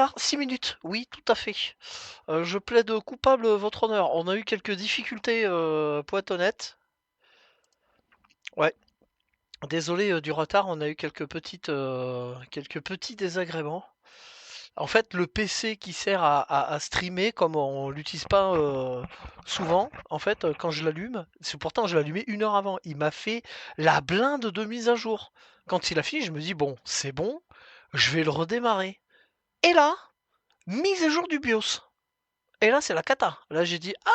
retard? 6 minutes, oui, tout à fait. Je plaide coupable, votre honneur. On a eu quelques difficultés, pour être honnête. Ouais, désolé du retard, on a eu quelques petits désagréments. En fait, le PC qui sert à streamer, comme on l'utilise pas souvent, en fait, quand je l'allume, c'est pourtant je l'ai allumé 1 heure avant. Il m'a fait la blinde de mise à jour. Quand il a fini, je me dis bon, c'est bon, je vais le redémarrer. Et là, mise à jour du BIOS. Et là, c'est la cata. Là, j'ai dit ah,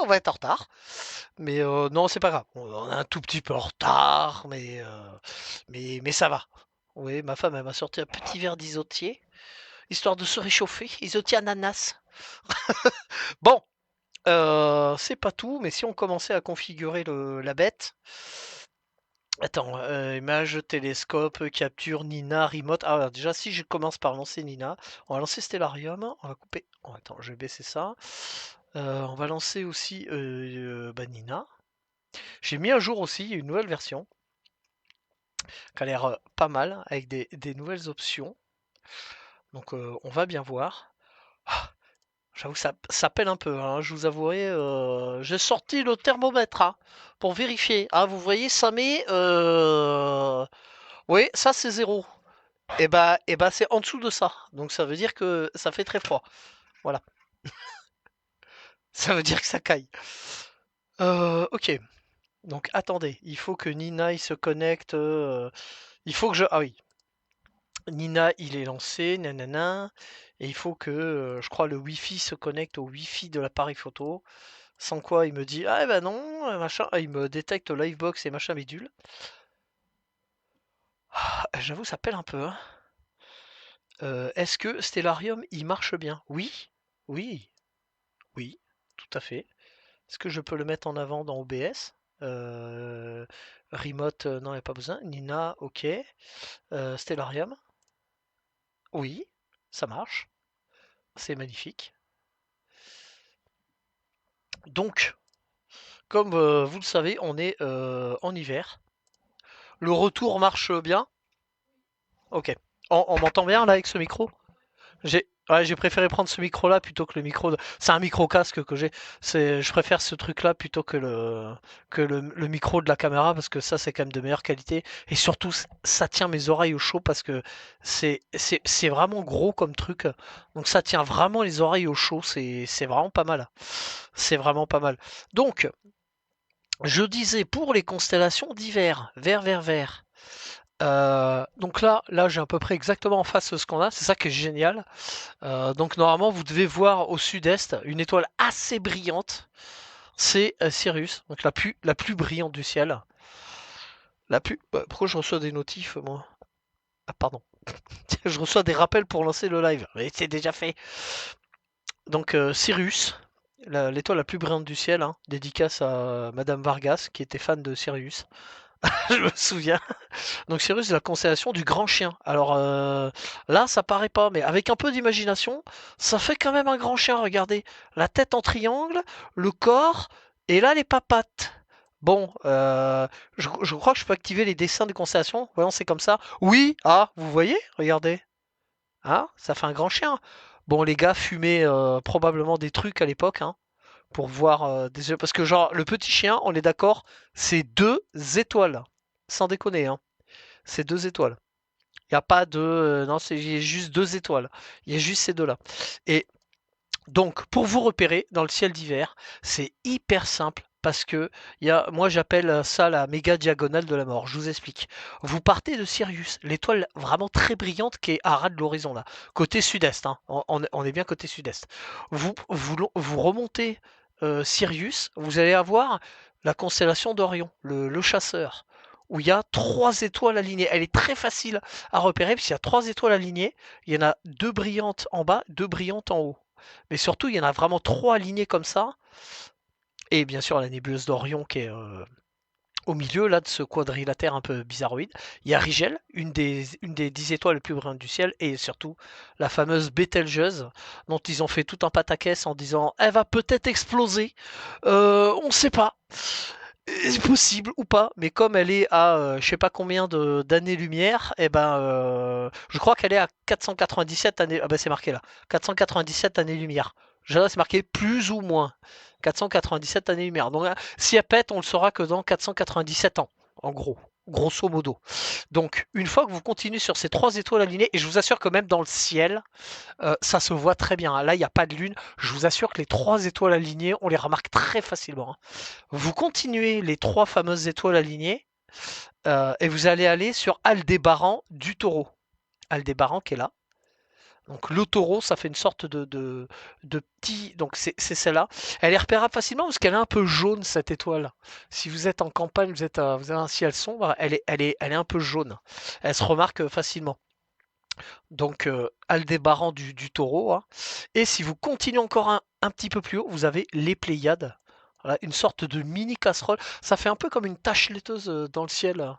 on va être en retard. Mais non, c'est pas grave. On est un tout petit peu en retard, mais ça va. Oui, ma femme, elle m'a sorti un petit verre d'isotier, histoire de se réchauffer. Isotier ananas. Bon, c'est pas tout, mais si on commençait à configurer la bête. Attends, image, télescope, capture, Nina, remote. Ah, alors déjà, si je commence par lancer Nina, on va lancer Stellarium. On va couper. Oh, attends, je vais baisser ça. On va lancer aussi bah, Nina. J'ai mis à jour aussi une nouvelle version qui a l'air pas mal avec des nouvelles options. Donc on va bien voir. Ah, j'avoue que ça pèle un peu, hein, je vous avouerai. J'ai sorti le thermomètre hein, pour vérifier. Ah, vous voyez, ça met. Oui, ça c'est 0. Et bah c'est en dessous de ça. Donc ça veut dire que ça fait très froid. Voilà. Ça veut dire que ça caille. Ok. Donc attendez, il faut que Nina il se connecte. Il faut que je. Ah oui. Nina il est lancé, nanana. Et il faut que, je crois, le Wi-Fi se connecte au Wi-Fi de l'appareil photo. Sans quoi il me dit ah bah non, machin. Ah, il me détecte Livebox et machin bidule. Ah, j'avoue, ça pèle un peu. Hein. Est-ce que Stellarium il marche bien? Oui, oui, oui, tout à fait. Est-ce que je peux le mettre en avant dans OBS? Remote, non, il n'y a pas besoin. Nina, ok. Stellarium, oui, ça marche. C'est magnifique. Donc, comme vous le savez, on est en hiver. Le retour marche bien. Ok. On m'entend bien là avec ce micro? J'ai préféré prendre ce micro-là plutôt que le micro. C'est un micro casque que j'ai. Je préfère ce truc-là plutôt que le micro de la caméra parce que ça c'est quand même de meilleure qualité et surtout ça tient mes oreilles au chaud parce que c'est vraiment gros comme truc. Donc ça tient vraiment les oreilles au chaud. C'est vraiment pas mal. C'est vraiment pas mal. Donc je disais pour les constellations d'hiver, vert, vert, vert. Donc là j'ai à peu près exactement en face ce qu'on a. C'est ça qui est génial. Donc normalement, vous devez voir au sud-est une étoile assez brillante. C'est Sirius, donc la plus brillante du ciel. Pourquoi je reçois des notifs, moi? Ah, pardon. Je reçois des rappels pour lancer le live. Mais c'est déjà fait. Donc Sirius, l'étoile la plus brillante du ciel, hein, dédicace à Madame Vargas, qui était fan de Sirius. Je me souviens. Donc Sirius, c'est la constellation du grand chien. Alors là, ça paraît pas, mais avec un peu d'imagination, ça fait quand même un grand chien. Regardez, la tête en triangle, le corps, et là les papates. Bon, je crois que je peux activer les dessins de constellation. Voyons, c'est comme ça. Oui, ah, vous voyez? Regardez. Ah, ça fait un grand chien. Bon, les gars fumaient probablement des trucs à l'époque, hein, pour voir des. Parce que genre, le petit chien, on est d'accord, c'est 2 étoiles. Sans déconner, hein. C'est 2 étoiles. Il n'y a pas de. Non, il y a juste 2 étoiles. Il y a juste ces deux-là. Et donc, pour vous repérer dans le ciel d'hiver, c'est hyper simple. Parce que moi j'appelle ça la méga diagonale de la mort. Je vous explique. Vous partez de Sirius, l'étoile vraiment très brillante qui est à ras de l'horizon là, côté sud-est. Hein. On est bien côté sud-est. Vous remontez Sirius, vous allez avoir la constellation d'Orion, le chasseur, où il y a 3 étoiles alignées. Elle est très facile à repérer, puisqu'il y a 3 étoiles alignées. Il y en a 2 brillantes en bas, 2 brillantes en haut. Mais surtout, il y en a vraiment 3 alignées comme ça. Et bien sûr, la nébuleuse d'Orion qui est au milieu là de ce quadrilatère un peu bizarroïde. Il y a Rigel, une des 10 étoiles les plus brillantes du ciel, et surtout la fameuse Bételgeuse, dont ils ont fait tout un pataquès en disant elle va peut-être exploser, on ne sait pas. Possible ou pas, mais comme elle est à je sais pas combien d'années-lumière, et ben je crois qu'elle est à 497 années. Ah ben c'est marqué là, 497 années-lumière. Là c'est marqué plus ou moins 497 années-lumière. Donc si elle pète, on le saura que dans 497 ans, en gros, grosso modo. Donc une fois que vous continuez sur ces trois étoiles alignées, et je vous assure que même dans le ciel, ça se voit très bien, hein. Là, il n'y a pas de lune. Je vous assure que les trois étoiles alignées, on les remarque très facilement, hein. Vous continuez les trois fameuses étoiles alignées et vous allez aller sur Aldébaran du Taureau. Aldébaran qui est là. Donc le taureau, ça fait une sorte de petit. Donc c'est celle-là. Elle est repérable facilement parce qu'elle est un peu jaune cette étoile. Si vous êtes en campagne, vous avez un ciel sombre, elle est un peu jaune. Elle se remarque facilement. Donc Aldébaran du taureau, hein. Et si vous continuez encore un petit peu plus haut, vous avez les Pléiades. Voilà, une sorte de mini casserole. Ça fait un peu comme une tache laiteuse dans le ciel.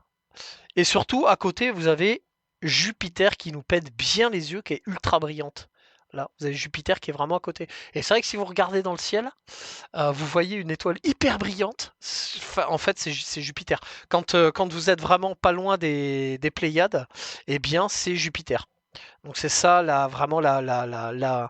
Et surtout, à côté, vous avez Jupiter qui nous pète bien les yeux, qui est ultra brillante. Là, vous avez Jupiter qui est vraiment à côté. Et c'est vrai que si vous regardez dans le ciel, vous voyez une étoile hyper brillante. Enfin, en fait, c'est Jupiter. Quand vous êtes vraiment pas loin des Pléiades, eh bien, c'est Jupiter. Donc c'est ça vraiment la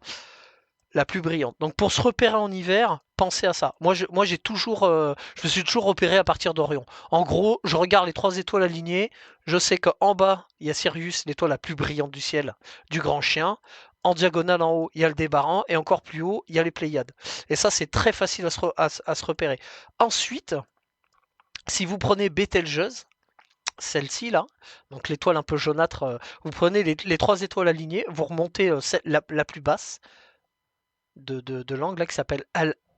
plus brillante. Donc pour se repérer en hiver, pensez à ça. Moi j'ai toujours, je me suis toujours repéré à partir d'Orion. En gros, je regarde les trois étoiles alignées. Je sais qu'en bas il y a Sirius, l'étoile la plus brillante du ciel, du Grand Chien. En diagonale en haut, il y a le Débaran et encore plus haut, il y a les Pléiades. Et ça, c'est très facile à se repérer. Ensuite, si vous prenez Bételgeuse, celle-ci là, donc l'étoile un peu jaunâtre, vous prenez les trois étoiles alignées, vous remontez la plus basse de l'angle là qui s'appelle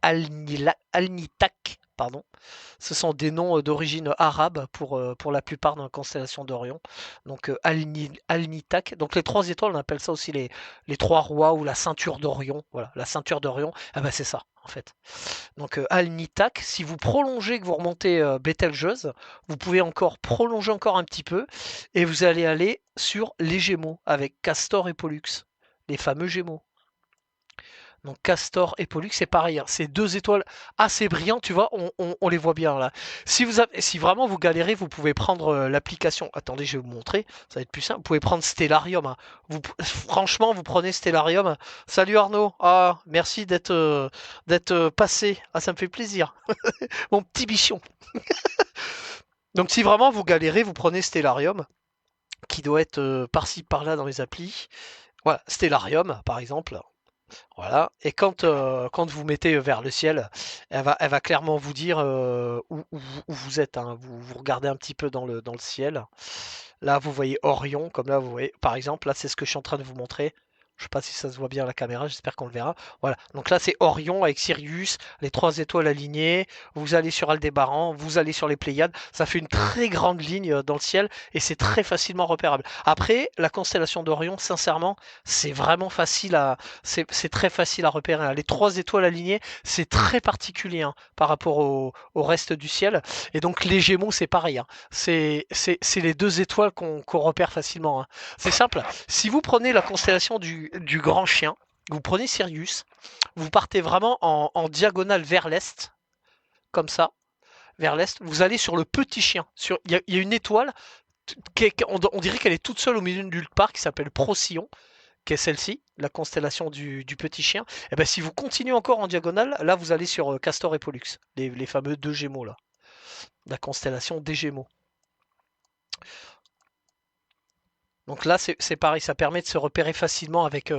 Al-Nitak, pardon. Ce sont des noms d'origine arabe pour la plupart dans la constellation d'Orion. Donc Al-Nitak. Donc les trois étoiles, on appelle ça aussi les trois rois ou la ceinture d'Orion. Voilà, la ceinture d'Orion, ah ben c'est ça en fait. Donc Al-Nitak, si vous prolongez, que vous remontez Bételgeuse, vous pouvez encore prolonger encore un petit peu et vous allez aller sur les Gémeaux avec Castor et Pollux, les fameux Gémeaux. Donc Castor et Pollux, c'est pareil, hein. C'est deux étoiles assez brillantes, tu vois, on les voit bien là. Si vraiment vous galérez, vous pouvez prendre l'application. Attendez, je vais vous montrer, ça va être plus simple. Vous pouvez prendre Stellarium, hein. Franchement, vous prenez Stellarium. Salut Arnaud, ah merci d'être passé. Ah ça me fait plaisir, mon petit bichon. Donc si vraiment vous galérez, vous prenez Stellarium, qui doit être par-ci par-là dans les applis. Voilà, Stellarium par exemple. Voilà. Et quand vous mettez vers le ciel, elle va clairement vous dire où vous êtes, hein. Vous regardez un petit peu dans le ciel. Là, vous voyez Orion, comme là, vous voyez, par exemple, là, c'est ce que je suis en train de vous montrer. Je sais pas si ça se voit bien à la caméra, j'espère qu'on le verra. Voilà. Donc là, c'est Orion avec Sirius, les trois étoiles alignées. Vous allez sur Aldébaran, vous allez sur les Pléiades. Ça fait une très grande ligne dans le ciel et c'est très facilement repérable. Après, la constellation d'Orion, sincèrement, c'est vraiment facile c'est très facile à repérer, hein. Les trois étoiles alignées, c'est très particulier, hein, par rapport au reste du ciel. Et donc les Gémeaux, c'est pareil, hein. C'est les deux étoiles qu'on repère facilement, hein. C'est simple. Si vous prenez la constellation du Grand Chien, vous prenez Sirius, vous partez vraiment en diagonale vers l'est, comme ça, vers l'est. Vous allez sur le Petit Chien. Il y a une étoile, on dirait qu'elle est toute seule au milieu de nulle part, qui s'appelle Procyon, qui est celle-ci, la constellation du Petit Chien. Et ben si vous continuez encore en diagonale, là vous allez sur Castor et Pollux, les fameux deux Gémeaux là, la constellation des Gémeaux. Donc là c'est pareil, ça permet de se repérer facilement avec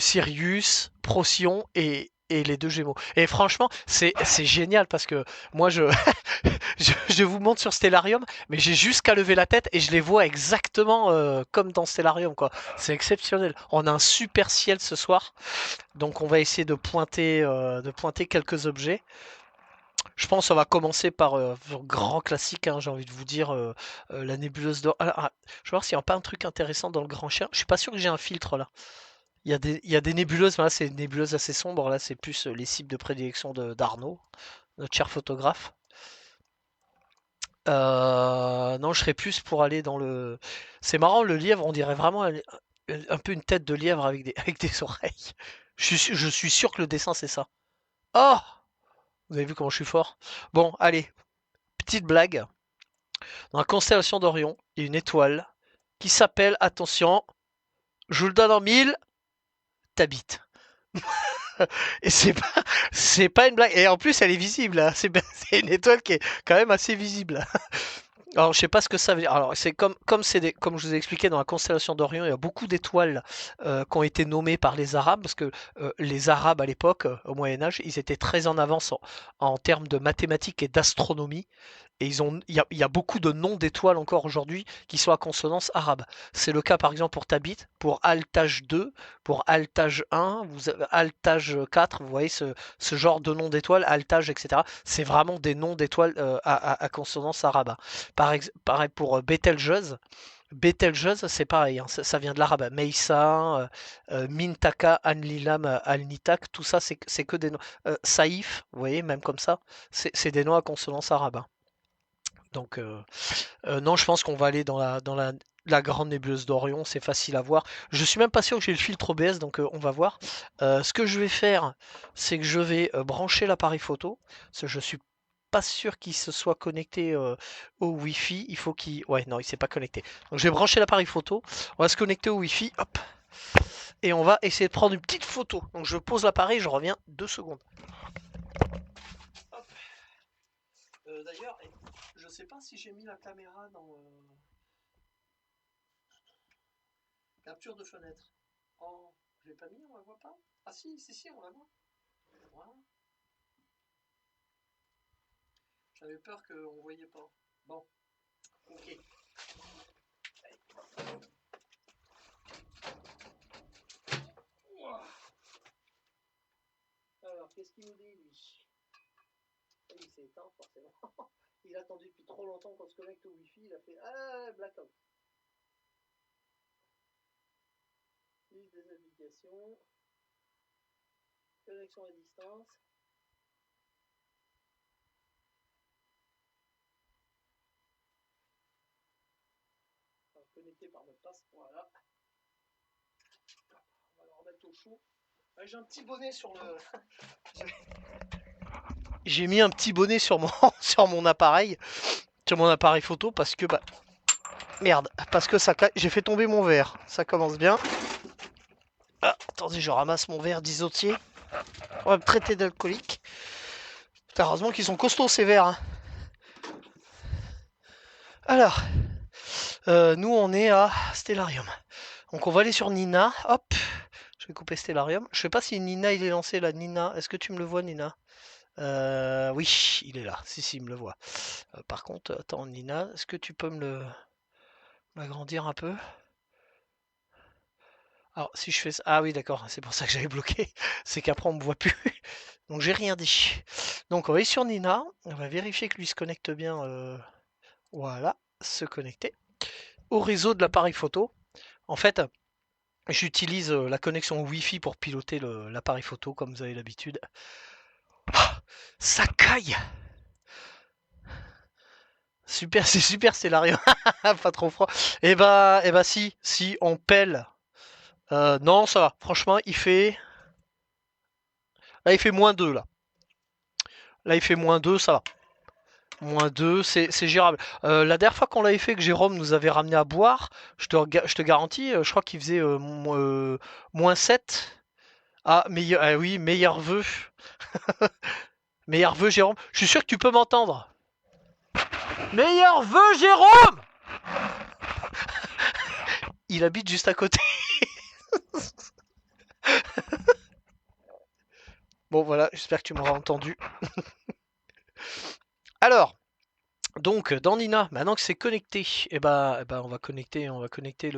Sirius, Procyon et les deux Gémeaux. Et franchement, c'est génial parce que moi je vous montre sur Stellarium, mais j'ai juste qu'à lever la tête et je les vois exactement comme dans Stellarium, quoi. C'est exceptionnel. On a un super ciel ce soir, donc on va essayer de pointer quelques objets. Je pense qu'on va commencer par le grand classique, hein, j'ai envie de vous dire, la nébuleuse d'or. Je vais voir s'il n'y a pas un truc intéressant dans le Grand Chien. Je suis pas sûr que j'ai un filtre là. Il y a des nébuleuses, mais là c'est une nébuleuse assez sombre, là c'est plus les cibles de prédilection d'Arnaud, notre cher photographe. Non, je serais plus pour aller dans le... C'est marrant, le lièvre, on dirait vraiment un peu une tête de lièvre avec avec des oreilles. Je suis sûr que le dessin c'est ça. Oh! Vous avez vu comment je suis fort? Bon, allez, petite blague. Dans la constellation d'Orion, il y a une étoile qui s'appelle, attention, je vous le donne en mille, Tabith. Et c'est pas une blague. Et en plus, elle est visible, hein. C'est une étoile qui est quand même assez visible. Alors, je sais pas ce que ça veut dire. Alors, c'est comme je vous ai expliqué dans la constellation d'Orion, il y a beaucoup d'étoiles qui ont été nommées par les Arabes, parce que les Arabes à l'époque, au Moyen Âge, ils étaient très en avance en termes de mathématiques et d'astronomie. Et il y a beaucoup de noms d'étoiles encore aujourd'hui qui sont à consonance arabe. C'est le cas par exemple pour Tabit, pour Altage 2, pour Altage 1, Altage 4, vous voyez ce genre de nom d'étoiles, Altage, etc. C'est vraiment des noms d'étoiles à consonance arabe. Pareil pour Betelgeuse. Betelgeuse, c'est pareil, hein, ça vient de l'arabe. Meissa, Mintaka, Anlilam, Alnitak, tout ça, c'est que des noms. Saïf, vous voyez, même comme ça, c'est des noms à consonance arabe, hein. Donc, non, je pense qu'on va aller dans la grande nébuleuse d'Orion, c'est facile à voir. Je suis même pas sûr que j'ai le filtre OBS, donc on va voir. Ce que je vais faire, c'est que je vais brancher l'appareil photo. Parce que je suis pas sûr qu'il se soit connecté au Wi-Fi. Il faut qu'il. Ouais, non, il s'est pas connecté. Donc je vais brancher l'appareil photo. On va se connecter au Wi-Fi. Hop. Et on va essayer de prendre une petite photo. Donc je pose l'appareil, je reviens 2 secondes. Hop. D'ailleurs, je sais pas si j'ai mis la caméra dans capture de fenêtre. Oh, je l'ai pas mis, on la voit pas. Ah si, on la voit. Voilà. J'avais peur qu'on voyait pas. Bon, ok. Alors, qu'est-ce qu'il nous dit, lui? Il s'est éteint, forcément. Il a attendu depuis trop longtemps qu'on se connecte au Wi-Fi. Il a fait blackout. Liste des applications. Connexion à distance. Connecté par notre passe. Voilà. On va le remettre au chaud. J'ai un petit bonnet sur le. J'ai mis un petit bonnet sur mon sur mon appareil photo parce que bah merde, parce que ça j'ai fait tomber mon verre. Ça commence bien. Ah, attendez, je ramasse mon verre d'isotier. On va me traiter d'alcoolique. Heureusement qu'ils sont costauds ces verres, hein. Alors, nous on est à Stellarium. Donc on va aller sur Nina. Hop, je vais couper Stellarium. Je sais pas si Nina il est lancé là. Nina, est-ce que tu me le vois, Nina? Oui, il est là. Si, il me le voit. Par contre, attends, Nina, est-ce que tu peux m'agrandir un peu? Alors, si je fais ça. Ah oui, d'accord, c'est pour ça que j'avais bloqué. C'est qu'après, on me voit plus. Donc, j'ai rien dit. Donc, on va aller sur Nina. On va vérifier que lui se connecte bien. Voilà, se connecter au réseau de l'appareil photo. En fait, j'utilise la connexion Wi-Fi pour piloter l'appareil photo, comme vous avez l'habitude. Ah, ça caille! Super, c'est super scénario. Pas trop froid. Et bah si, on pèle. Non, ça va. Franchement, il fait. Là, il fait -2 là. Là, il fait -2, ça va. -2, c'est gérable. La dernière fois qu'on l'avait fait, que Jérôme nous avait ramené à boire, je te garantis, je crois qu'il faisait -7. Ah, oui, meilleur vœu. Meilleur vœu, Jérôme. Je suis sûr que tu peux m'entendre. Meilleur vœu, Jérôme! Il habite juste à côté. Bon, voilà, j'espère que tu m'auras entendu. Alors, donc, dans Nina, maintenant que c'est connecté, on va connecter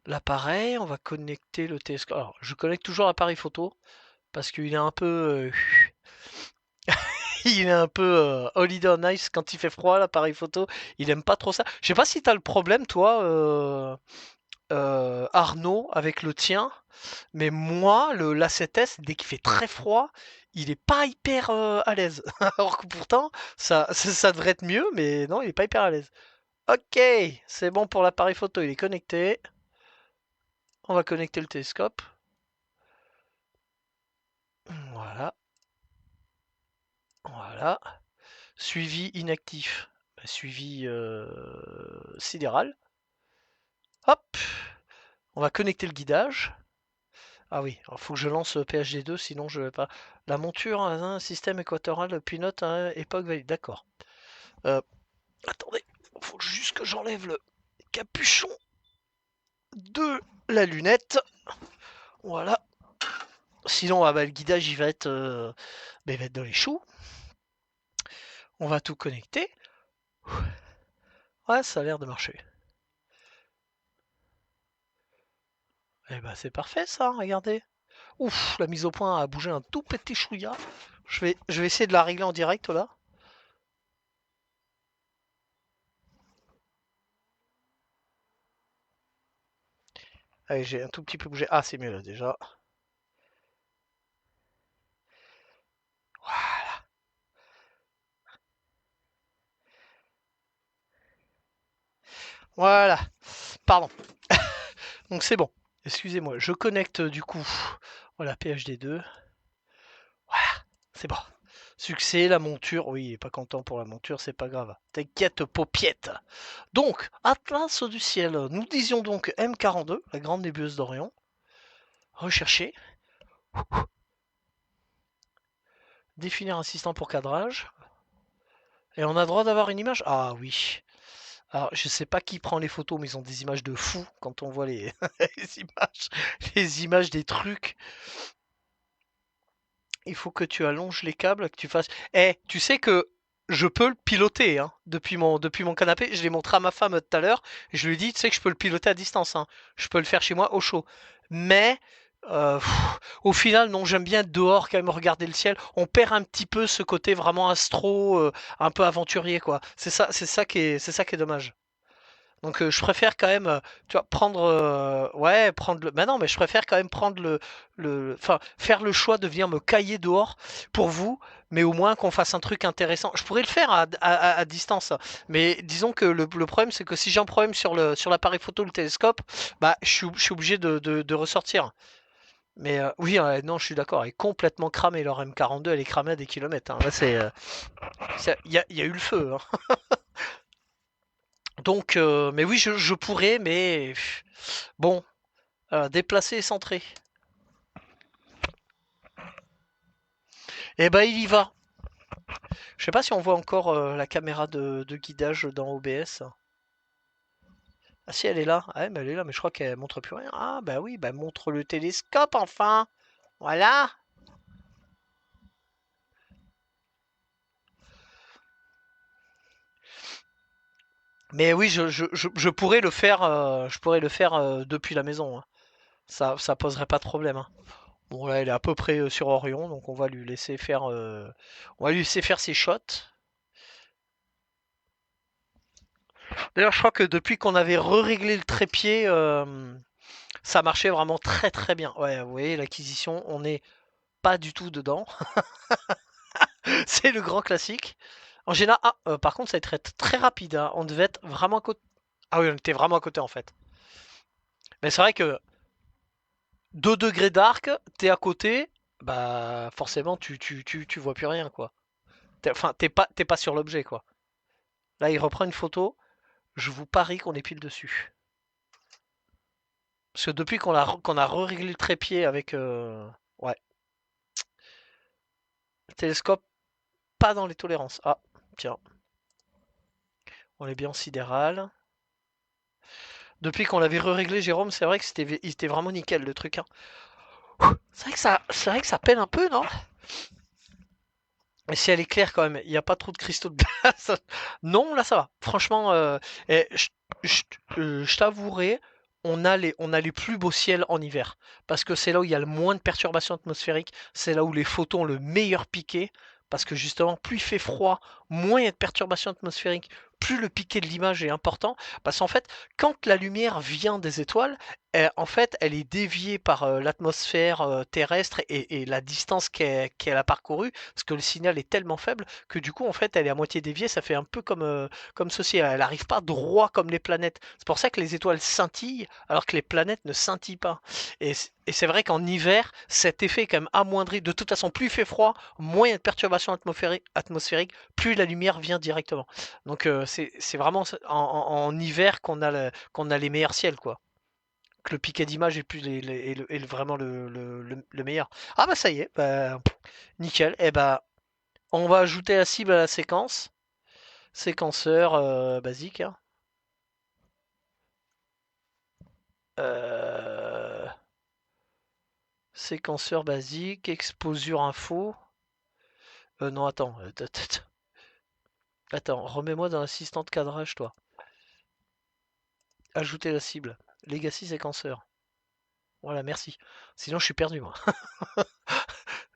l'appareil, on va connecter le télescope. Alors, je connecte toujours l'appareil photo parce qu'il est un peu, il est un peu holiday on ice quand il fait froid, l'appareil photo. Il aime pas trop ça. Je sais pas si t'as le problème, toi, Arnaud, avec le tien, mais moi, l'A7S, dès qu'il fait très froid, il est pas hyper à l'aise. Alors que pourtant, ça devrait être mieux, mais non, il est pas hyper à l'aise. Ok, c'est bon pour l'appareil photo, il est connecté. On va connecter le télescope. Voilà. Voilà. Suivi inactif. Bah, suivi sidéral. Hop, on va connecter le guidage. Ah oui, il faut que je lance PHD2, sinon je vais pas. La monture, un système équatorial, pilote, époque valide. D'accord. Attendez, il faut juste que j'enlève le capuchon de la lunette. Voilà. Sinon, bah, le guidage, il va être dans les choux. On va tout connecter. Ouais, ça a l'air de marcher. Eh ben, c'est parfait ça, regardez. Ouf, la mise au point a bougé un tout petit chouïa. Je vais essayer de la régler en direct là. Allez, j'ai un tout petit peu bougé. Ah, c'est mieux là déjà. Voilà. Voilà. Pardon. Donc c'est bon. Excusez-moi. Je connecte du coup. Voilà, PHD2. Voilà. C'est bon. Succès, la monture. Oui, il est pas content pour la monture, c'est pas grave. T'inquiète, paupiette. Donc, Atlas du ciel. Nous disions donc M42, la grande nébuleuse d'Orion. Rechercher. Définir assistant pour cadrage. Et on a droit d'avoir une image? Ah oui. Alors, je sais pas qui prend les photos, mais ils ont des images de fous quand on voit les images des trucs. Il faut que tu allonges les câbles, que tu fasses. Eh, tu sais que je peux le piloter hein, depuis mon canapé. Je l'ai montré à ma femme tout à l'heure. Je lui ai dit, tu sais que je peux le piloter à distance. Hein. Je peux le faire chez moi au chaud. Mais au final, non, j'aime bien être dehors quand même regarder le ciel. On perd un petit peu ce côté vraiment astro, un peu aventurier quoi. C'est ça qui est dommage. Donc je préfère quand même, tu vois, prendre, ouais, prendre le. Mais non, mais je préfère quand même prendre enfin, faire le choix de venir me cailler dehors pour vous, mais au moins qu'on fasse un truc intéressant. Je pourrais le faire à distance, mais disons que le problème, c'est que si j'ai un problème sur l'appareil photo, le télescope, bah, je suis obligé de ressortir. Mais oui, non, je suis d'accord, elle est complètement cramée, leur M42, elle est cramée à des kilomètres. Hein. Là, il y a eu le feu. Hein. Donc, mais oui, je pourrais, mais bon, déplacer et centrer. Eh ben, il y va. Je sais pas si on voit encore la caméra de guidage dans OBS. Ah si, elle est là. Ah, ouais, mais elle est là, mais je crois qu'elle montre plus rien. Ah bah oui, bah montre le télescope enfin. Voilà. Mais oui, je pourrais le faire, depuis la maison. Hein. Ça poserait pas de problème. Hein. Bon là, elle est à peu près sur Orion, donc on va lui laisser faire ses shots. D'ailleurs, je crois que depuis qu'on avait re-réglé le trépied, ça marchait vraiment très très bien. Ouais, vous voyez, l'acquisition, on n'est pas du tout dedans. C'est le grand classique. En général, par contre, ça a été très rapide. Hein. On devait être vraiment à côté. Ah oui, on était vraiment à côté en fait. Mais c'est vrai que 2 degrés d'arc, t'es à côté, bah forcément, tu vois plus rien quoi. Enfin, t'es pas sur l'objet quoi. Là, il reprend une photo. Je vous parie qu'on est pile dessus. Parce que depuis qu'on a re-réglé le trépied avec. Ouais. Télescope, pas dans les tolérances. Ah, tiens, on est bien en sidéral. Depuis qu'on l'avait re-réglé, Jérôme, c'est vrai que il était vraiment nickel le truc. Hein. C'est vrai que ça peine un peu, non? Mais si elle est claire quand même, il n'y a pas trop de cristaux de glace. Non, là ça va. Franchement, je, je t'avouerai, on a les plus beaux ciels en hiver. Parce que c'est là où il y a le moins de perturbations atmosphériques. C'est là où les photos ont le meilleur piqué. Parce que justement, plus il fait froid, moins il y a de perturbations atmosphériques, plus le piqué de l'image est important. Parce qu'en fait, quand la lumière vient des étoiles, En fait, elle est déviée par l'atmosphère terrestre et la distance qu'elle a parcourue, parce que le signal est tellement faible que du coup, en fait, elle est à moitié déviée. Ça fait un peu comme ceci. Elle n'arrive pas droit comme les planètes. C'est pour ça que les étoiles scintillent, alors que les planètes ne scintillent pas. Et c'est vrai qu'en hiver, cet effet est quand même amoindri. De toute façon, plus il fait froid, moins il y a de perturbations atmosphériques, plus la lumière vient directement. Donc, c'est vraiment en hiver qu'on a les meilleurs ciels, quoi, que le piqué d'image est, plus vraiment le meilleur. Ah bah ça y est, bah, nickel. Et bah on va ajouter la cible à la séquence. Séquenceur basique, hein. Euh, Séquenceur basique, exposure info. Non attends, attends, remets-moi dans l'assistant de cadrage toi. Ajouter la cible. Legacy séquenceur. Voilà, merci. Sinon je suis perdu moi.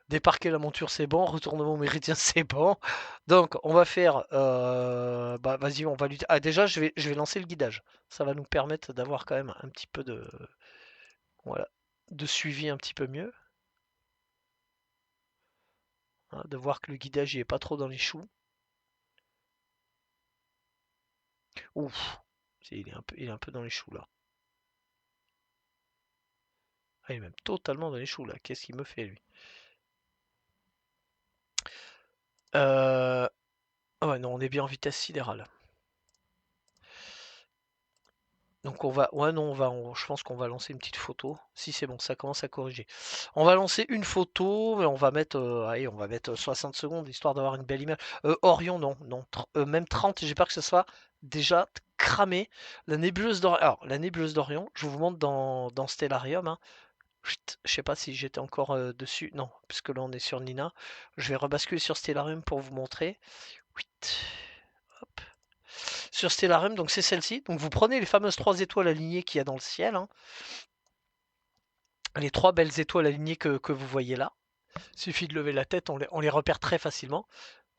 Déparquer la monture, c'est bon. Retournement méridien, c'est bon. Donc, on va faire. Bah, vas-y, on va lui. Ah, déjà, je vais lancer le guidage. Ça va nous permettre d'avoir quand même un petit peu de. Voilà. De suivi un petit peu mieux, hein, de voir que le guidage il est pas trop dans les choux. Ouf. Il est un peu dans les choux là. Ah, il est même totalement dans les choux là. Qu'est-ce qu'il me fait lui? Ah ouais, non, on est bien en vitesse sidérale. Donc on va, ouais non, je pense qu'on va lancer une petite photo. Si c'est bon, ça commence à corriger. On va lancer une photo, mais on va mettre, allez, on va mettre 60 secondes histoire d'avoir une belle image. Orion, non, non, même 30. J'ai peur que ce soit déjà cramé. La nébuleuse d'Orion. Alors la nébuleuse d'Orion, je vous montre dans Stellarium, hein. Chut, je sais pas si j'étais encore dessus. Non, puisque là on est sur Nina. Je vais rebasculer sur Stellarium pour vous montrer. Chut. Hop. Sur Stellarium, donc c'est celle-ci. Donc vous prenez les fameuses 3 étoiles alignées qu'il y a dans le ciel, hein. Les 3 belles étoiles alignées que vous voyez là. Il suffit de lever la tête, on les repère très facilement.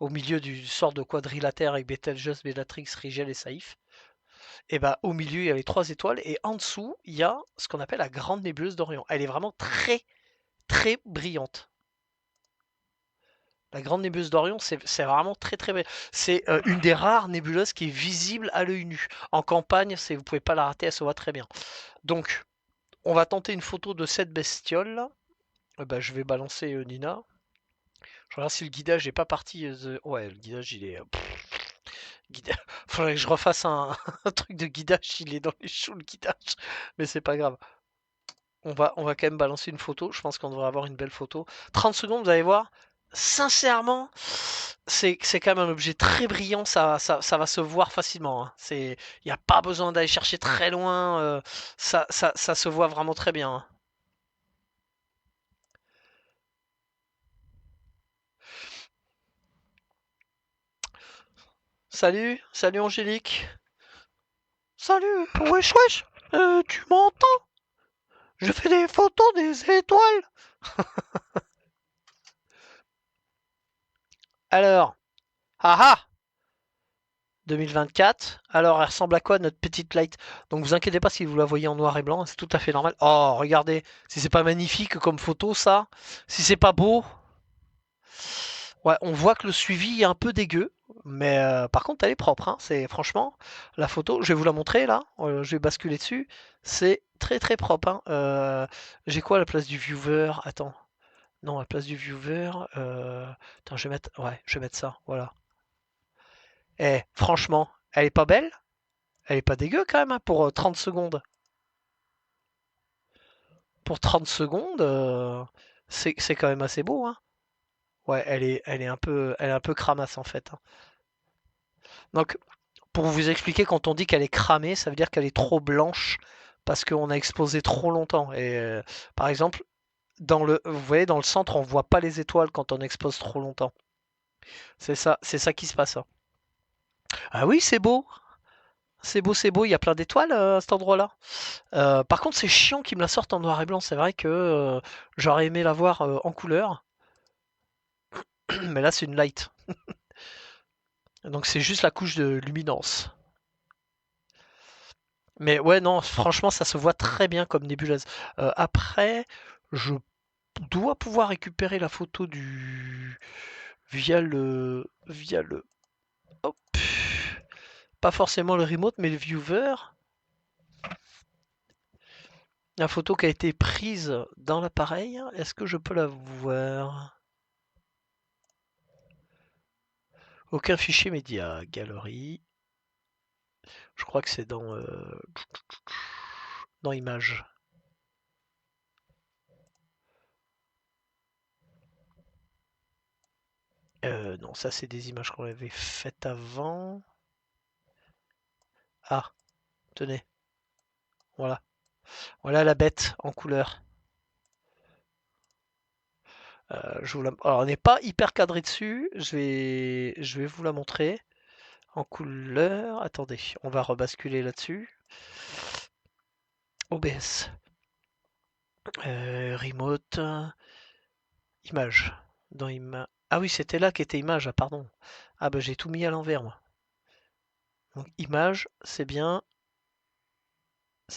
Au milieu du sort de quadrilatère avec Betelgeuse, Bellatrix, Rigel et Saïf. Et bah au milieu il y a les 3 étoiles et en dessous il y a ce qu'on appelle la grande nébuleuse d'Orion. Elle est vraiment très très brillante. La grande nébuleuse d'Orion, c'est vraiment très très belle. C'est une des rares nébuleuses qui est visible à l'œil nu. En campagne, vous pouvez pas la rater, elle se voit très bien. Donc, on va tenter une photo de cette bestiole là. Bah, je vais balancer Nina. Je regarde si le guidage est pas parti. Ouais, le guidage il est. Faudrait que je refasse un truc de guidage. Il est dans les choux le guidage. Mais c'est pas grave. On va quand même balancer une photo. Je pense qu'on devrait avoir une belle photo. 30 secondes, vous allez voir. Sincèrement, c'est quand même un objet très brillant. Ça va se voir facilement, hein. Il n'y a pas besoin d'aller chercher très loin. Ça se voit vraiment très bien, hein. Salut, salut Angélique. Salut, wesh wesh, tu m'entends? Je fais des photos des étoiles. Alors, haha, 2024. Alors, elle ressemble à quoi notre petite light? Donc, vous inquiétez pas si vous la voyez en noir et blanc, c'est tout à fait normal. Oh, regardez, si c'est pas magnifique comme photo, ça, si c'est pas beau, ouais, on voit que le suivi est un peu dégueu, mais par contre, elle est propre, hein. C'est franchement la photo. Je vais vous la montrer là. Je vais basculer dessus. C'est très très propre, hein. J'ai quoi à la place du viewer? Attends. Non, à la place du viewer. Attends, je vais mettre ça. Voilà. Eh, franchement, elle est pas belle? Elle est pas dégueu quand même, hein, pour 30 secondes. Pour 30 secondes, c'est quand même assez beau, hein. Ouais, elle est un peu cramasse en fait, hein. Donc, pour vous expliquer, quand on dit qu'elle est cramée, ça veut dire qu'elle est trop blanche parce qu'on a exposé trop longtemps. Et par exemple, vous voyez, dans le centre, on voit pas les étoiles quand on expose trop longtemps. C'est ça qui se passe, hein. Ah oui, c'est beau, c'est beau, c'est beau. Il y a plein d'étoiles à cet endroit-là. Par contre, c'est chiant qu'ils me la sortent en noir et blanc. C'est vrai que j'aurais aimé la voir en couleur, mais là, c'est une light. Donc, c'est juste la couche de luminance. Mais ouais, non, franchement, ça se voit très bien comme nébuleuse. Après, je dois pouvoir récupérer la photo du via le hop, pas forcément le remote, mais le viewer. La photo qui a été prise dans l'appareil, est-ce que je peux la voir? Aucun fichier média, galerie. Je crois que c'est dans images. Non, ça c'est des images qu'on avait faites avant. Ah, tenez, voilà. Voilà la bête en couleur. Alors, on n'est pas hyper cadré dessus. Je vais vous la montrer en couleur. Attendez, on va rebasculer là-dessus. OBS. Remote. Image. Ah oui, c'était là qu'était image. Ah, pardon. Ah bah j'ai tout mis à l'envers, moi. Donc image, c'est bien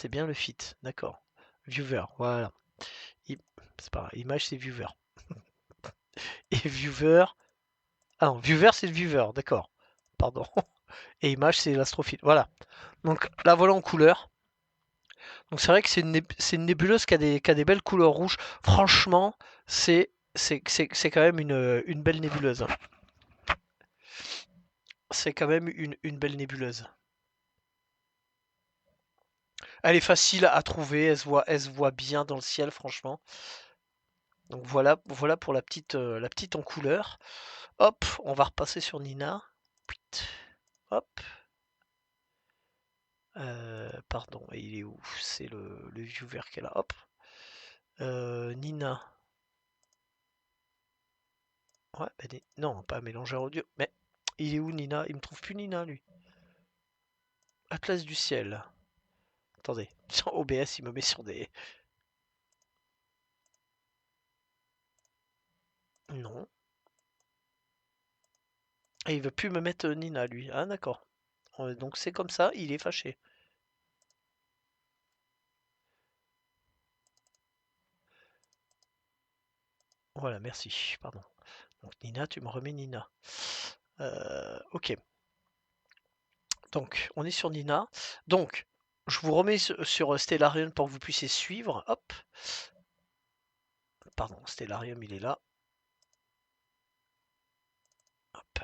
le fit. D'accord. Viewer, voilà. I- C'est pas grave. Image, c'est viewer. Et viewer. Ah non, viewer, c'est le viewer. D'accord. Pardon. Et image, c'est l'astrophile. Voilà. Donc la voilà en couleur. Donc c'est vrai que c'est une nébuleuse qui a des belles couleurs rouges. Franchement, c'est quand même une belle nébuleuse, hein. C'est quand même une belle nébuleuse. Elle est facile à trouver, elle se voit bien dans le ciel, franchement. Donc voilà pour la petite en couleur. Hop, on va repasser sur Nina. Hop. Pardon, il est où? C'est le viewer qu'elle a. Hop. Nina. Ouais, non, pas mélangeur audio. Mais il est où Nina? Il me trouve plus Nina, lui. Atlas du ciel. Attendez. Sur OBS, il me met sur des. Non. Et il veut plus me mettre Nina, lui. Ah, d'accord. Donc c'est comme ça, il est fâché. Voilà, merci. Pardon. Donc Nina, tu me remets Nina. Ok. Donc, on est sur Nina. Donc, je vous remets sur Stellarium pour que vous puissiez suivre. Hop. Pardon, Stellarium, il est là. Hop.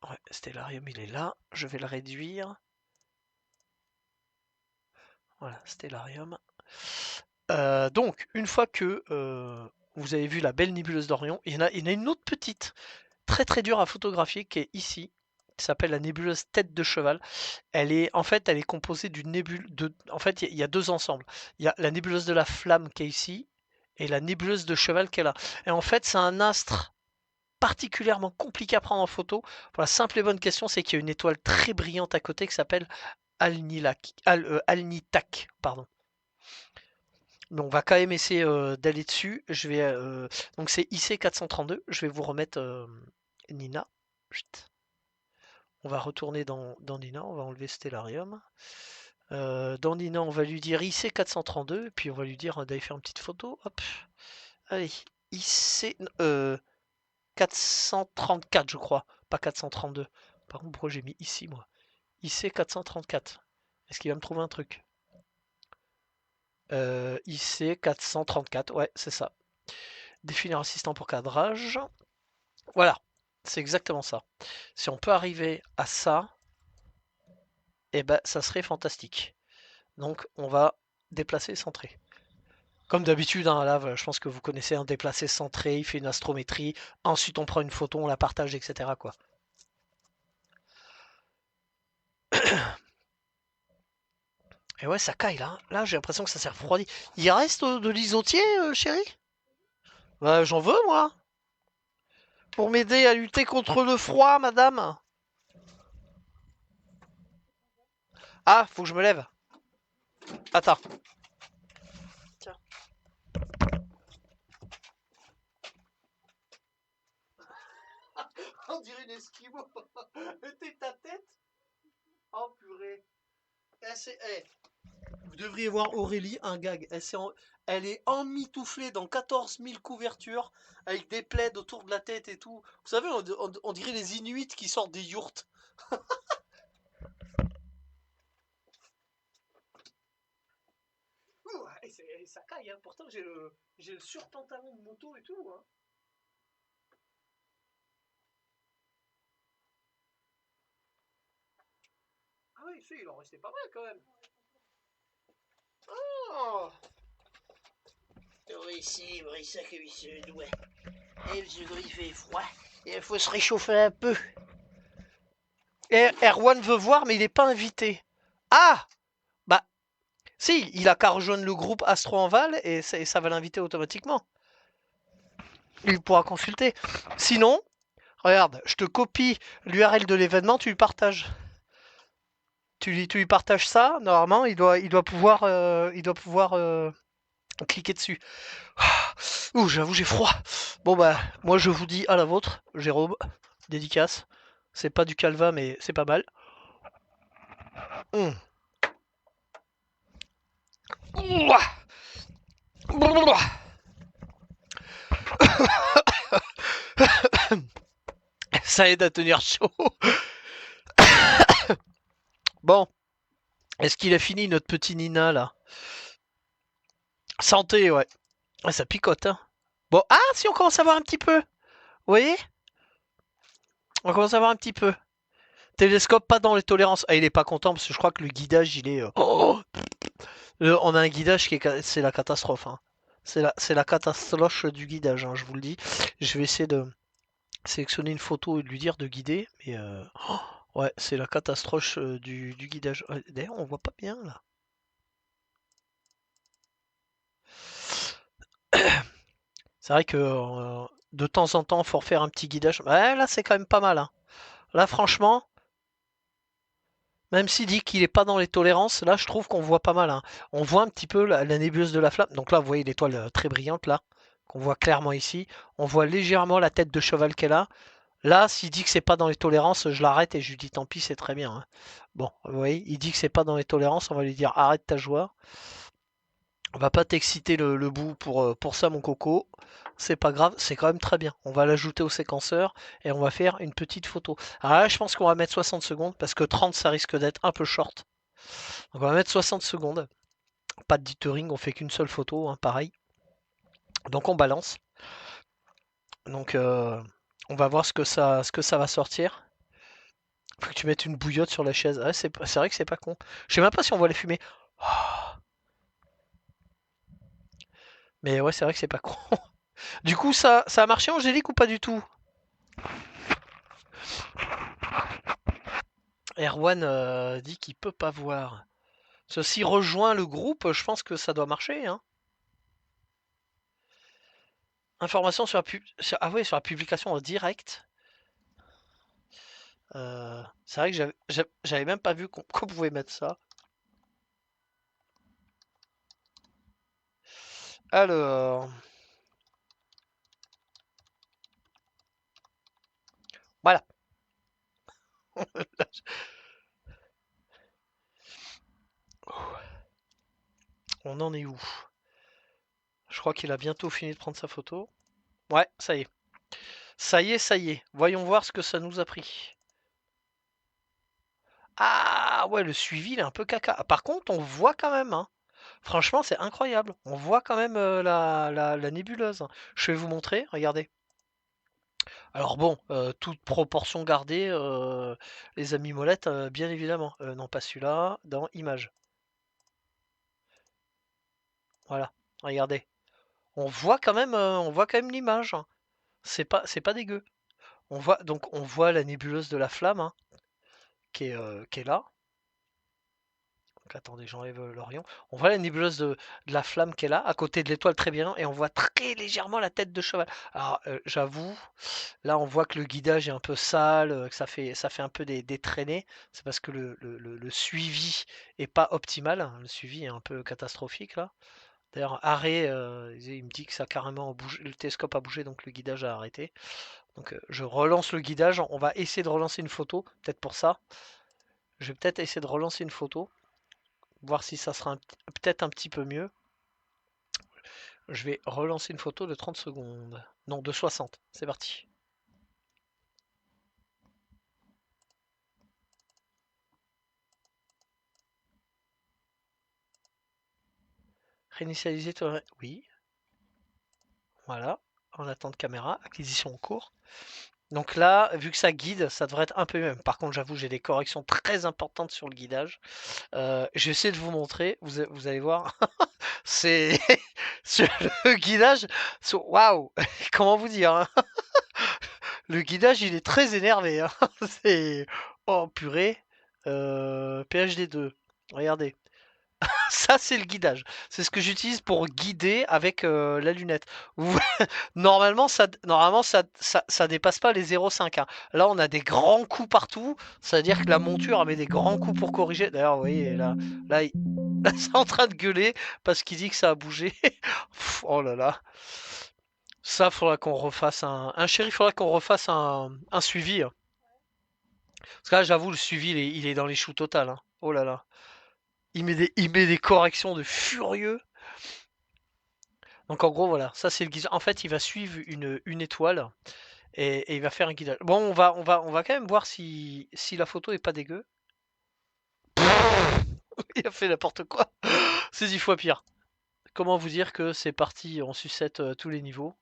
Ouais, Stellarium, il est là. Je vais le réduire. Voilà, Stellarium. Donc, une fois que vous avez vu la belle nébuleuse d'Orion, il y en a une autre petite, très très dure à photographier, qui est ici, qui s'appelle la nébuleuse tête de cheval. En fait, elle est composée d'une nébuleuse. En fait, il y a deux ensembles. Il y a la nébuleuse de la flamme qui est ici et la nébuleuse de cheval qui est là. Et en fait, c'est un astre particulièrement compliqué à prendre en photo. Pour la simple et bonne question, c'est qu'il y a une étoile très brillante à côté qui s'appelle Alnitak, pardon. Mais on va quand même essayer d'aller dessus. Donc c'est IC 432. Je vais vous remettre Nina. Chut. On va retourner dans Nina. On va enlever Stellarium. Dans Nina, on va lui dire IC 432. Et puis on va lui dire d'aller faire une petite photo. Hop. Allez. IC 434, je crois. Pas 432. Par contre, pourquoi j'ai mis ici, moi? IC 434. Est-ce qu'il va me trouver un truc? IC 434. Ouais, c'est ça. Définir assistant pour cadrage. Voilà, c'est exactement ça. Si on peut arriver à ça, eh ben, ça serait fantastique. Donc, on va déplacer centré. Comme d'habitude, hein, là, je pense que vous connaissez un déplacé centré, il fait une astrométrie, ensuite on prend une photo, on la partage, etc., quoi. Et ouais, ça caille là, hein. Là, j'ai l'impression que ça s'est refroidi. Il reste de l'isotier, chérie? Bah, j'en veux, moi. Pour m'aider à lutter contre le froid, madame. Ah, faut que je me lève. Attends. Tiens. On dirait une esquimau. T'es ta tête. Oh purée. Vous devriez voir Aurélie, un gag. Elle est emmitouflée dans 14 000 couvertures, avec des plaids autour de la tête et tout. Vous savez, on dirait les Inuits qui sortent des yourtes. Et ça caille, hein. Pourtant j'ai le surpantalon de moto et tout, hein. Ah oui, si, il en restait pas mal quand même. Oh oui, c'est vrai, ça que oui, se doit. Et parce que il fait froid, et il faut se réchauffer un peu. Et Erwan veut voir, mais il n'est pas invité. Ah bah, si, il a qu'à rejoindre le groupe Astro Enval et ça va l'inviter automatiquement. Il pourra consulter. Sinon, regarde, je te copie l'URL de l'événement, tu lui partages. Tu lui partages ça, normalement, il doit pouvoir cliquer dessus. Ouh, j'avoue, j'ai froid. Bon bah, moi je vous dis à la vôtre, Jérôme, dédicace. C'est pas du calva, mais c'est pas mal. Hum. Ouah. Ça aide à tenir chaud. Bon, est-ce qu'il a fini notre petit Nina là? Santé, ouais. Ah, ça picote, hein. Bon, ah, si on commence à voir un petit peu. Vous voyez? On commence à voir un petit peu. Télescope pas dans les tolérances. Ah, il est pas content parce que je crois que le guidage, il est. Oh, on a un guidage qui est. C'est la catastrophe, hein. C'est la catastrophe du guidage, hein, je vous le dis. Je vais essayer de sélectionner une photo et de lui dire de guider. Mais ouais, c'est la catastrophe du guidage. D'ailleurs, on voit pas bien là. C'est vrai que de temps en temps, faut refaire un petit guidage. Ouais, là, c'est quand même pas mal, hein. Là, franchement, même s'il dit qu'il est pas dans les tolérances, là, je trouve qu'on voit pas mal, hein. On voit un petit peu la nébuleuse de la flamme. Donc là, vous voyez l'étoile très brillante, là, qu'on voit clairement ici. On voit légèrement la tête de cheval qu'elle a. Là, s'il dit que c'est pas dans les tolérances, je l'arrête et je lui dis tant pis, c'est très bien, hein. Bon, vous voyez, il dit que c'est pas dans les tolérances, on va lui dire arrête ta joie. On va pas t'exciter le bout pour ça, mon coco. C'est pas grave, c'est quand même très bien. On va l'ajouter au séquenceur et on va faire une petite photo. Alors là, je pense qu'on va mettre 60 secondes parce que 30, ça risque d'être un peu short. Donc on va mettre 60 secondes. Pas de dithering, on fait qu'une seule photo, hein, pareil. Donc on balance. Donc on va voir ce que ça va sortir. Faut que tu mettes une bouillotte sur la chaise. Ah, c'est vrai que c'est pas con. Je sais même pas si on voit les fumées. Oh, mais ouais, c'est vrai que c'est pas con. Du coup, ça a marché, Angélique, ou pas du tout? Erwan dit qu'il peut pas voir. Ceci rejoint le groupe, je pense que ça doit marcher, hein. Information sur ah ouais, sur la publication en direct. C'est vrai que j'avais même pas vu qu'on pouvait mettre ça. Alors, voilà. On en est où? Je crois qu'il a bientôt fini de prendre sa photo. Ouais, ça y est. Ça y est, ça y est. Voyons voir ce que ça nous a pris. Ah ouais, le suivi, il est un peu caca. Par contre, on voit quand même, hein. Franchement, c'est incroyable. On voit quand même la nébuleuse, hein. Je vais vous montrer, regardez. Alors bon, toute proportion gardée, les amis molettes, bien évidemment. Non, pas celui-là, dans Images. Voilà, regardez. On voit quand même l'image, hein. C'est pas dégueu. On voit la nébuleuse de la flamme, hein, qui est là. Donc attendez, j'enlève l'Orion. On voit la nébuleuse de la flamme qui est là, à côté de l'étoile très bien, et on voit très légèrement la tête de cheval. Alors j'avoue, là on voit que le guidage est un peu sale, que ça fait un peu des traînées. C'est parce que le suivi est pas optimal, hein. Le suivi est un peu catastrophique là. D'ailleurs, arrêt, il me dit que ça a carrément bougé, le télescope a bougé, donc le guidage a arrêté. Donc je relance le guidage, on va essayer de relancer une photo, peut-être pour ça. Je vais peut-être essayer de relancer une photo, voir si ça sera peut-être un petit peu mieux. Je vais relancer une photo de 30 secondes. Non, de 60. C'est parti. Réinitialiser toi. Oui. Voilà. En attente caméra. Acquisition en cours. Donc là, vu que ça guide, ça devrait être un peu même. Par contre, j'avoue, j'ai des corrections très importantes sur le guidage. J'essaie de vous montrer. Vous allez voir. C'est sur le guidage. Waouh. Comment vous dire, hein. Le guidage, il est très énervé, hein. C'est oh purée. PHD2. Regardez. Ça, c'est le guidage. C'est ce que j'utilise pour guider avec la lunette. Normalement, ça dépasse pas les 0,5, hein. Là, on a des grands coups partout. C'est-à-dire que la monture, elle met des grands coups pour corriger. D'ailleurs, vous voyez, là, là, c'est en train de gueuler parce qu'il dit que ça a bougé. Oh là là. Ça, faudra qu'on refasse un chéri, faudra qu'on refasse un suivi, hein. Parce que là, j'avoue, le suivi, il est dans les choux total, hein. Oh là là. Il met des corrections de furieux. Donc en gros, voilà, ça c'est le guidage. En fait, il va suivre une étoile et il va faire un guidage. Bon, on va quand même voir si la photo est pas dégueu. Il a fait n'importe quoi. C'est 10 fois pire. Comment vous dire que c'est parti en sucette tous les niveaux.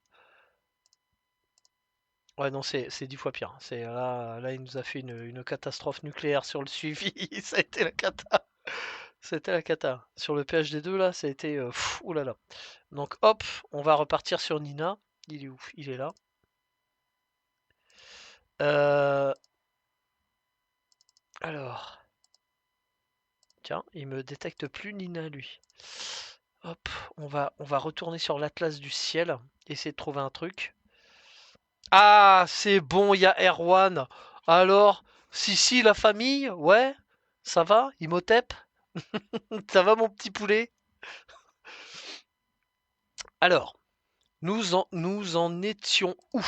Ouais, non, c'est 10 fois pire. Là, il nous a fait une catastrophe nucléaire sur le suivi. Ça a été la cata. C'était la cata. Sur le PHD2, là, ça a été... oulala. Donc hop, on va repartir sur Nina. Il est où? Il est là. Alors, tiens, il me détecte plus Nina lui. Hop, on va retourner sur l'atlas du ciel, essayer de trouver un truc. Ah, c'est bon, il y a Erwan. Alors, si la famille, ouais, ça va, Imhotep, ça va mon petit poulet. Alors, nous en étions où?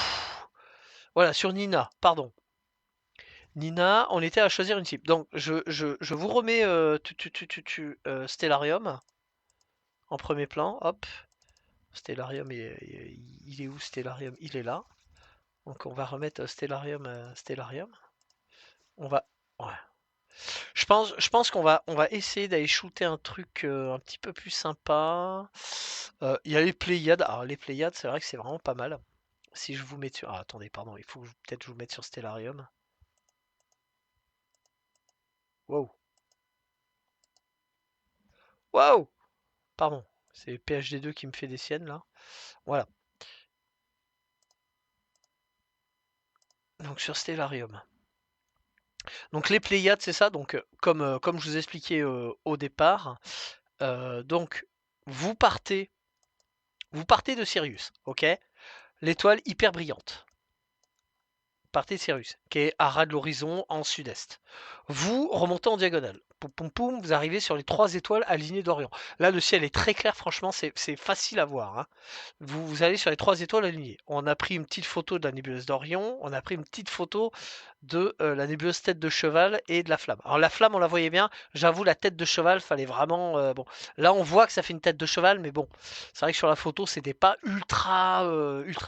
Voilà, sur Nina, pardon. Nina, on était à choisir une cible. Donc, je vous remets Stellarium en premier plan. Hop. Stellarium, il est où Stellarium? Il est là. Donc, on va remettre Stellarium. Stellarium. On va. Ouais. Je pense qu'on va essayer d'aller shooter un truc un petit peu plus sympa. Il y a les Pléiades. Alors, les Pléiades, c'est vrai que c'est vraiment pas mal. Si je vous mets sur. Ah, attendez, pardon, il faut peut-être je vous mette sur Stellarium. Wow. Wow! Pardon, c'est PHD2 qui me fait des siennes là. Voilà. Donc sur Stellarium. Donc les Pléiades, c'est ça. Donc comme je vous expliquais au départ, donc vous partez, vous partez de Sirius, ok? L'étoile hyper brillante. Partez de Sirius, qui est à ras de l'horizon en sud-est. Vous remontez en diagonale. Poum, poum, poum, vous arrivez sur les 3 étoiles alignées d'Orion. Là, le ciel est très clair, franchement, c'est facile à voir, hein. Vous allez sur les 3 étoiles alignées. On a pris une petite photo de la nébuleuse d'Orion, on a pris une petite photo de la nébuleuse tête de cheval et de la flamme. Alors la flamme, on la voyait bien, j'avoue, la tête de cheval, fallait vraiment... bon, là, on voit que ça fait une tête de cheval, mais bon, c'est vrai que sur la photo, c'était pas ultra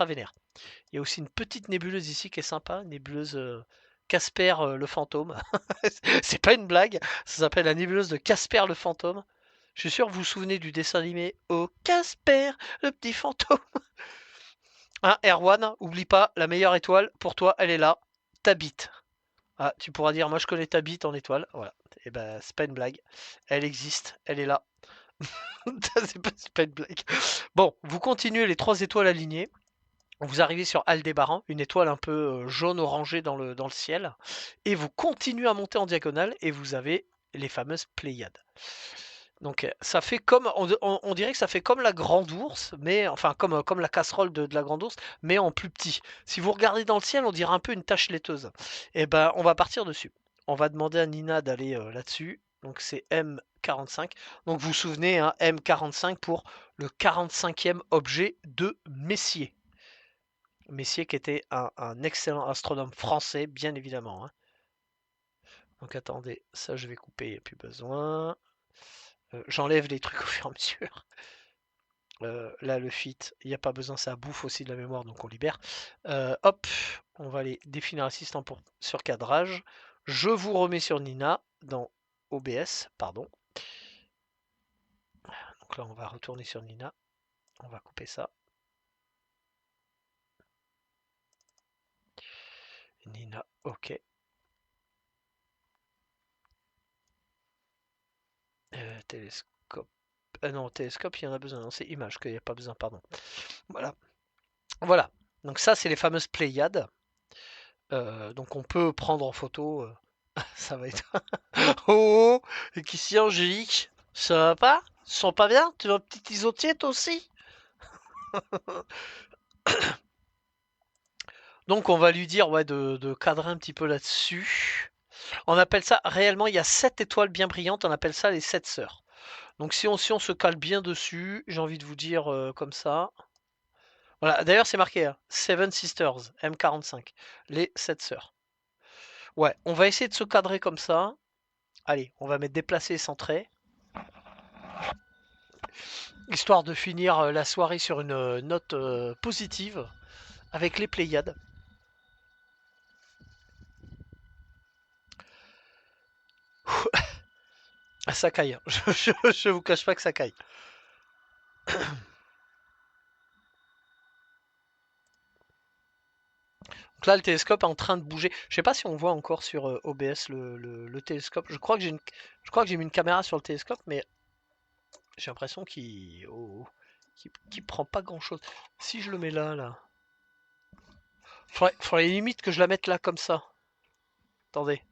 vénère. Il y a aussi une petite nébuleuse ici qui est sympa, nébuleuse Casper le fantôme. C'est pas une blague, ça s'appelle la nébuleuse de Casper le fantôme. Je suis sûr que vous vous souvenez du dessin animé Oh Casper, le petit fantôme. Hein, Erwan, oublie pas, la meilleure étoile, pour toi, elle est là, ta bite. Ah, tu pourras dire, moi je connais ta bite en étoile. Voilà. Et ben, c'est pas une blague. Elle existe, elle est là. C'est pas une blague. Bon, vous continuez les 3 étoiles alignées. Vous arrivez sur Aldébaran, une étoile un peu jaune-orangée dans le ciel, et vous continuez à monter en diagonale, et vous avez les fameuses Pléiades. Donc ça fait comme, on dirait que ça fait comme la grande ours, mais enfin comme la casserole de la grande ours, mais en plus petit. Si vous regardez dans le ciel, on dirait un peu une tache laiteuse. Et ben on va partir dessus. On va demander à Nina d'aller là-dessus. Donc c'est M 45. Donc vous vous souvenez, hein, M45 pour le 45e objet de Messier. Messier qui était un excellent astronome français, bien évidemment. Hein. Donc attendez, ça je vais couper, il n'y a plus besoin. J'enlève les trucs au fur et à mesure. Là, le fit, il n'y a pas besoin, ça bouffe aussi de la mémoire, donc on libère. Hop, on va aller définir assistant pour surcadrage. Je vous remets sur Nina dans OBS, pardon. Donc là, on va retourner sur Nina. On va couper ça. Nina, ok. Télescope. Non, télescope, il y en a besoin. Non, c'est image qu'il n'y a pas besoin, pardon. Voilà. Voilà. Donc ça, c'est les fameuses Pléiades. Donc on peut prendre en photo. Ça va être. Oh, et qui si Angélique, ça va pas? Ils sont pas bien? Tu veux un petit isotier toi aussi? Donc on va lui dire ouais, de cadrer un petit peu là-dessus. On appelle ça, réellement, il y a 7 étoiles bien brillantes, on appelle ça les 7 sœurs. Donc si on se cale bien dessus, j'ai envie de vous dire comme ça. Voilà, d'ailleurs c'est marqué, hein, Seven Sisters, M45, les 7 sœurs. Ouais, on va essayer de se cadrer comme ça. Allez, on va mettre déplacé et centré. Histoire de finir la soirée sur une note positive avec les Pléiades. Ça caille, hein. Je vous cache pas que ça caille. Donc là, le télescope est en train de bouger. Je sais pas si on voit encore sur OBS le télescope. Je crois que j'ai mis une caméra sur le télescope, mais j'ai l'impression qu'il prend pas grand chose. Si je le mets là. Faudrait limite que je la mette là comme ça. Attendez.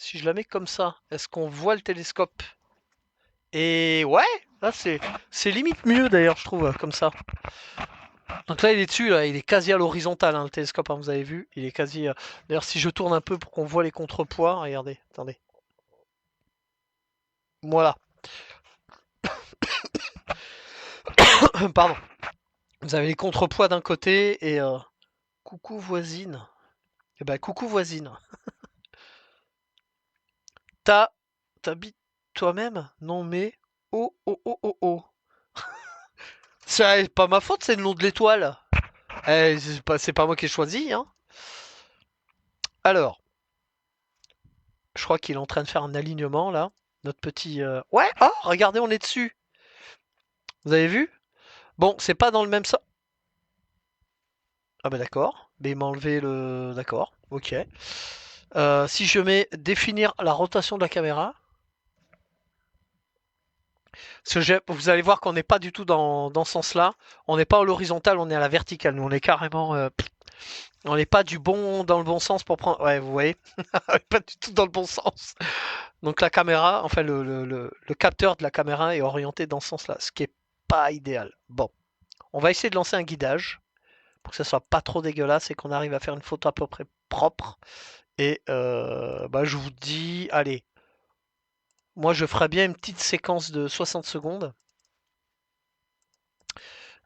Si je la mets comme ça, est-ce qu'on voit le télescope? Et ouais, là c'est limite mieux d'ailleurs, je trouve, comme ça. Donc là, il est dessus, là, il est quasi à l'horizontale, hein, le télescope, hein, vous avez vu. Il est quasi. D'ailleurs, si je tourne un peu pour qu'on voit les contrepoids, regardez, attendez. Voilà. Pardon. Vous avez les contrepoids d'un côté et coucou voisine. Eh ben, coucou voisine. T'habites toi-même? Non mais. Oh oh oh oh oh. C'est pas ma faute, c'est le nom de l'étoile. C'est pas moi qui ai choisi, hein. Alors, je crois qu'il est en train de faire un alignement là. Notre petit. Ouais, oh, regardez, on est dessus. Vous avez vu? Bon, c'est pas dans le même sens. Ah bah d'accord. Mais il m'a enlevé le. D'accord, ok. Si je mets définir la rotation de la caméra. Parce que vous allez voir qu'on n'est pas du tout dans ce sens-là. On n'est pas à l'horizontale, on est à la verticale. Nous, on est carrément. On n'est pas dans le bon sens pour prendre. Ouais, vous voyez, pas du tout dans le bon sens. Donc la caméra, enfin le capteur de la caméra est orienté dans ce sens-là, ce qui est pas idéal. Bon, on va essayer de lancer un guidage pour que ça soit pas trop dégueulasse et qu'on arrive à faire une photo à peu près propre. Et bah, je vous dis, allez, moi je ferais bien une petite séquence de 60 secondes.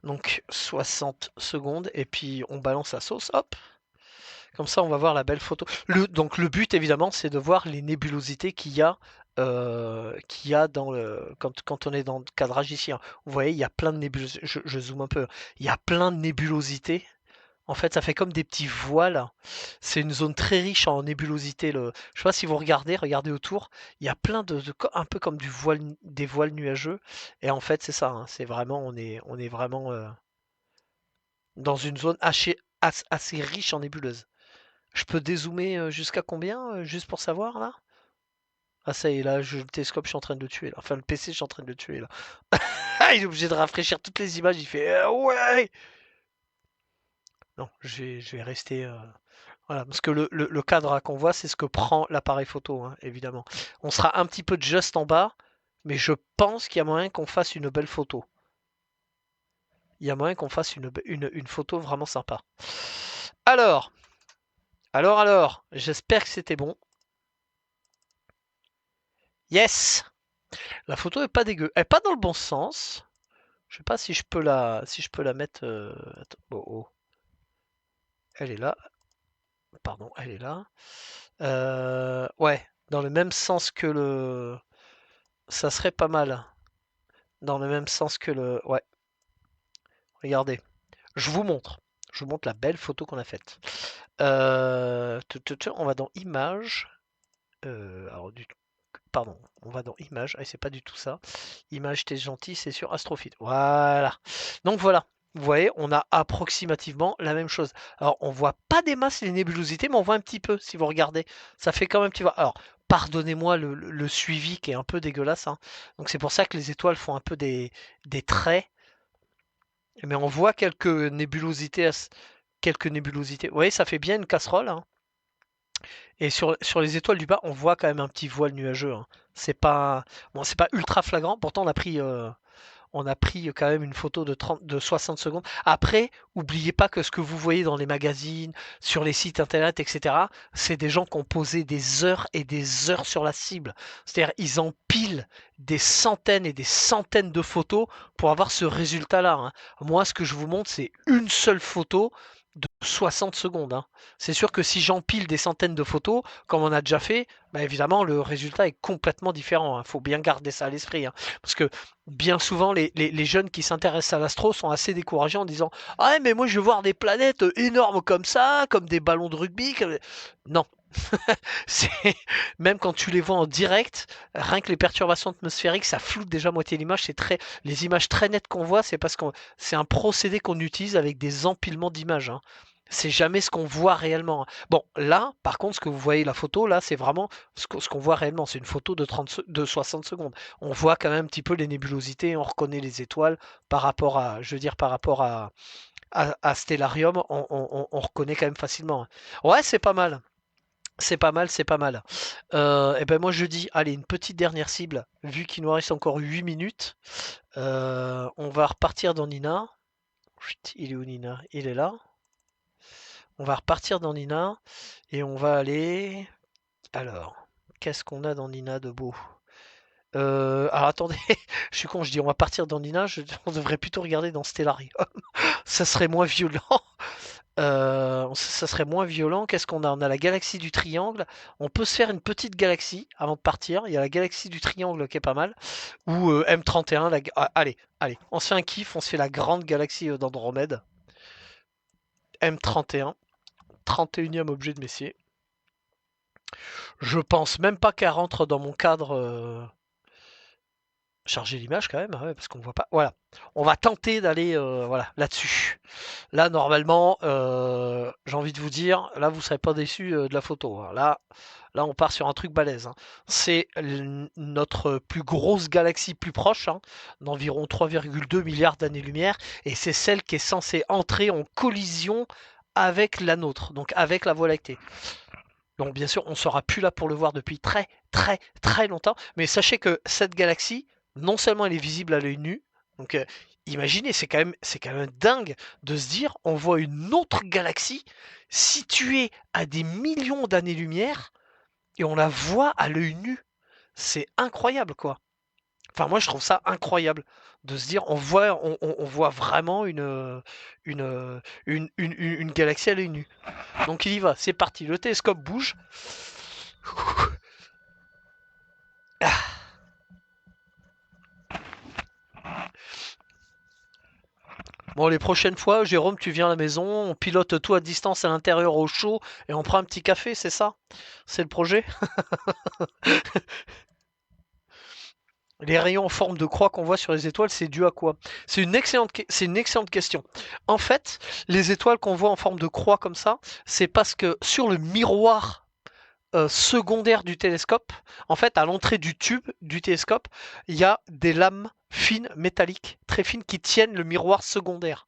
Donc 60 secondes et puis on balance la sauce, hop. Comme ça, on va voir la belle photo. Donc le but, évidemment, c'est de voir les nébulosités qu'il y a quand on est dans le cadrage ici. Hein. Vous voyez, il y a plein de nébulosités. Je zoome un peu. Il y a plein de nébulosités. En fait, ça fait comme des petits voiles. C'est une zone très riche en nébulosité. Je sais pas si vous regardez autour. Il y a plein un peu comme des voiles nuageux. Et en fait, c'est ça. Hein. C'est vraiment, on est vraiment dans une zone assez riche en nébuleuses. Je peux dézoomer jusqu'à combien, juste pour savoir là? Ah ça y est, là, le télescope, je suis en train de le tuer là. Enfin, le PC, je suis en train de le tuer là. Ah, il est obligé de rafraîchir toutes les images, il fait ouais! Non, je vais rester. Voilà, parce que le cadre qu'on voit, c'est ce que prend l'appareil photo, hein, évidemment. On sera un petit peu juste en bas, mais je pense qu'il y a moyen qu'on fasse une belle photo. Il y a moyen qu'on fasse une photo vraiment sympa. Alors, j'espère que c'était bon. Yes! La photo est pas dégueu. Elle est pas dans le bon sens. Je sais pas si je peux la mettre. Attends. Oh, oh. Elle est là. Pardon, elle est là. Ouais, dans le même sens que le. Ça serait pas mal. Dans le même sens que le. Ouais, regardez. Je vous montre. Je vous montre la belle photo qu'on a faite. On va dans Images. Alors, pardon, on va dans Images. Ah, c'est pas du tout ça. Image, t'es gentil, c'est sur Astrophite. Voilà. Donc voilà. Vous voyez, on a approximativement la même chose. Alors, on voit pas des masses les nébulosités, mais on voit un petit peu si vous regardez. Ça fait quand même un petit peu. Alors, pardonnez-moi le suivi qui est un peu dégueulasse, hein. Donc c'est pour ça que les étoiles font un peu des traits. Mais on voit quelques nébulosités. Quelques nébulosités. Vous voyez, ça fait bien une casserole, hein. Et sur les étoiles du bas, on voit quand même un petit voile nuageux, hein. C'est pas, bon, c'est pas ultra flagrant. Pourtant, on a pris quand même une photo de 60 secondes. Après, oubliez pas que ce que vous voyez dans les magazines, sur les sites internet, etc., c'est des gens qui ont posé des heures et des heures sur la cible. C'est-à-dire, ils empilent des centaines et des centaines de photos pour avoir ce résultat-là, hein. Moi, ce que je vous montre, c'est une seule photo de 60 secondes, hein. C'est sûr que si j'empile des centaines de photos, comme on a déjà fait, bah évidemment, le résultat est complètement différent, hein. Faut bien garder ça à l'esprit, hein. Parce que bien souvent, les jeunes qui s'intéressent à l'astro sont assez découragés en disant: ah ouais, mais moi je veux voir des planètes énormes comme ça, comme des ballons de rugby. Non, c'est même quand tu les vois en direct, rien que les perturbations atmosphériques, ça floute déjà moitié l'image. Les images très nettes qu'on voit, c'est parce que c'est un procédé qu'on utilise avec des empilements d'images, hein. C'est jamais ce qu'on voit réellement, hein. Bon, là, par contre, ce que vous voyez la photo, là, c'est vraiment ce qu'on voit réellement. C'est une photo de 60 secondes. On voit quand même un petit peu les nébulosités, on reconnaît les étoiles par rapport à, je veux dire, par rapport à Stellarium, on reconnaît quand même facilement, hein. Ouais, c'est pas mal. C'est pas mal, c'est pas mal. Et ben moi je dis, allez, une petite dernière cible, vu qu'il nous reste encore 8 minutes. On va repartir dans Nina. Chut, il est où Nina? Il est là. On va repartir dans Nina et on va aller. Alors, qu'est-ce qu'on a dans Nina de beau? Alors attendez, je suis con, je dis on va partir dans Nina, on devrait plutôt regarder dans Stellarium. Ça serait moins violent. Ça serait moins violent. Qu'est-ce qu'on a? On a la galaxie du triangle. On peut se faire une petite galaxie avant de partir. Il y a la galaxie du triangle qui est pas mal. Ou M31. Allez, allez, on se fait un kiff. On se fait la grande galaxie d'Andromède. M31. 31e objet de Messier. Je pense même pas qu'elle rentre dans mon cadre. Charger l'image quand même, ouais, parce qu'on voit pas. Voilà. On va tenter d'aller voilà, là-dessus. Là, normalement, j'ai envie de vous dire, là, vous ne serez pas déçus de la photo, hein. Là, on part sur un truc balèze, hein. C'est notre plus grosse galaxie plus proche, hein, d'environ 3,2 milliards d'années-lumière, et c'est celle qui est censée entrer en collision avec la nôtre, donc avec la Voie lactée. Donc bien sûr, on ne sera plus là pour le voir depuis très très très longtemps, mais sachez que cette galaxie, non seulement elle est visible à l'œil nu, donc imaginez, c'est quand même dingue de se dire, on voit une autre galaxie située à des millions d'années-lumière et on la voit à l'œil nu. C'est incroyable, quoi. Enfin, moi, je trouve ça incroyable de se dire, on voit vraiment une galaxie à l'œil nu. Donc il y va, c'est parti. Le télescope bouge. Bon, les prochaines fois, Jérôme, tu viens à la maison, on pilote tout à distance à l'intérieur au chaud et on prend un petit café, c'est ça? C'est le projet? Les rayons en forme de croix qu'on voit sur les étoiles, c'est dû à quoi? C'est une excellente question. En fait, les étoiles qu'on voit en forme de croix comme ça, c'est parce que sur le miroir secondaire du télescope, en fait, à l'entrée du tube du télescope, il y a des lames fines, métalliques, très fines, qui tiennent le miroir secondaire.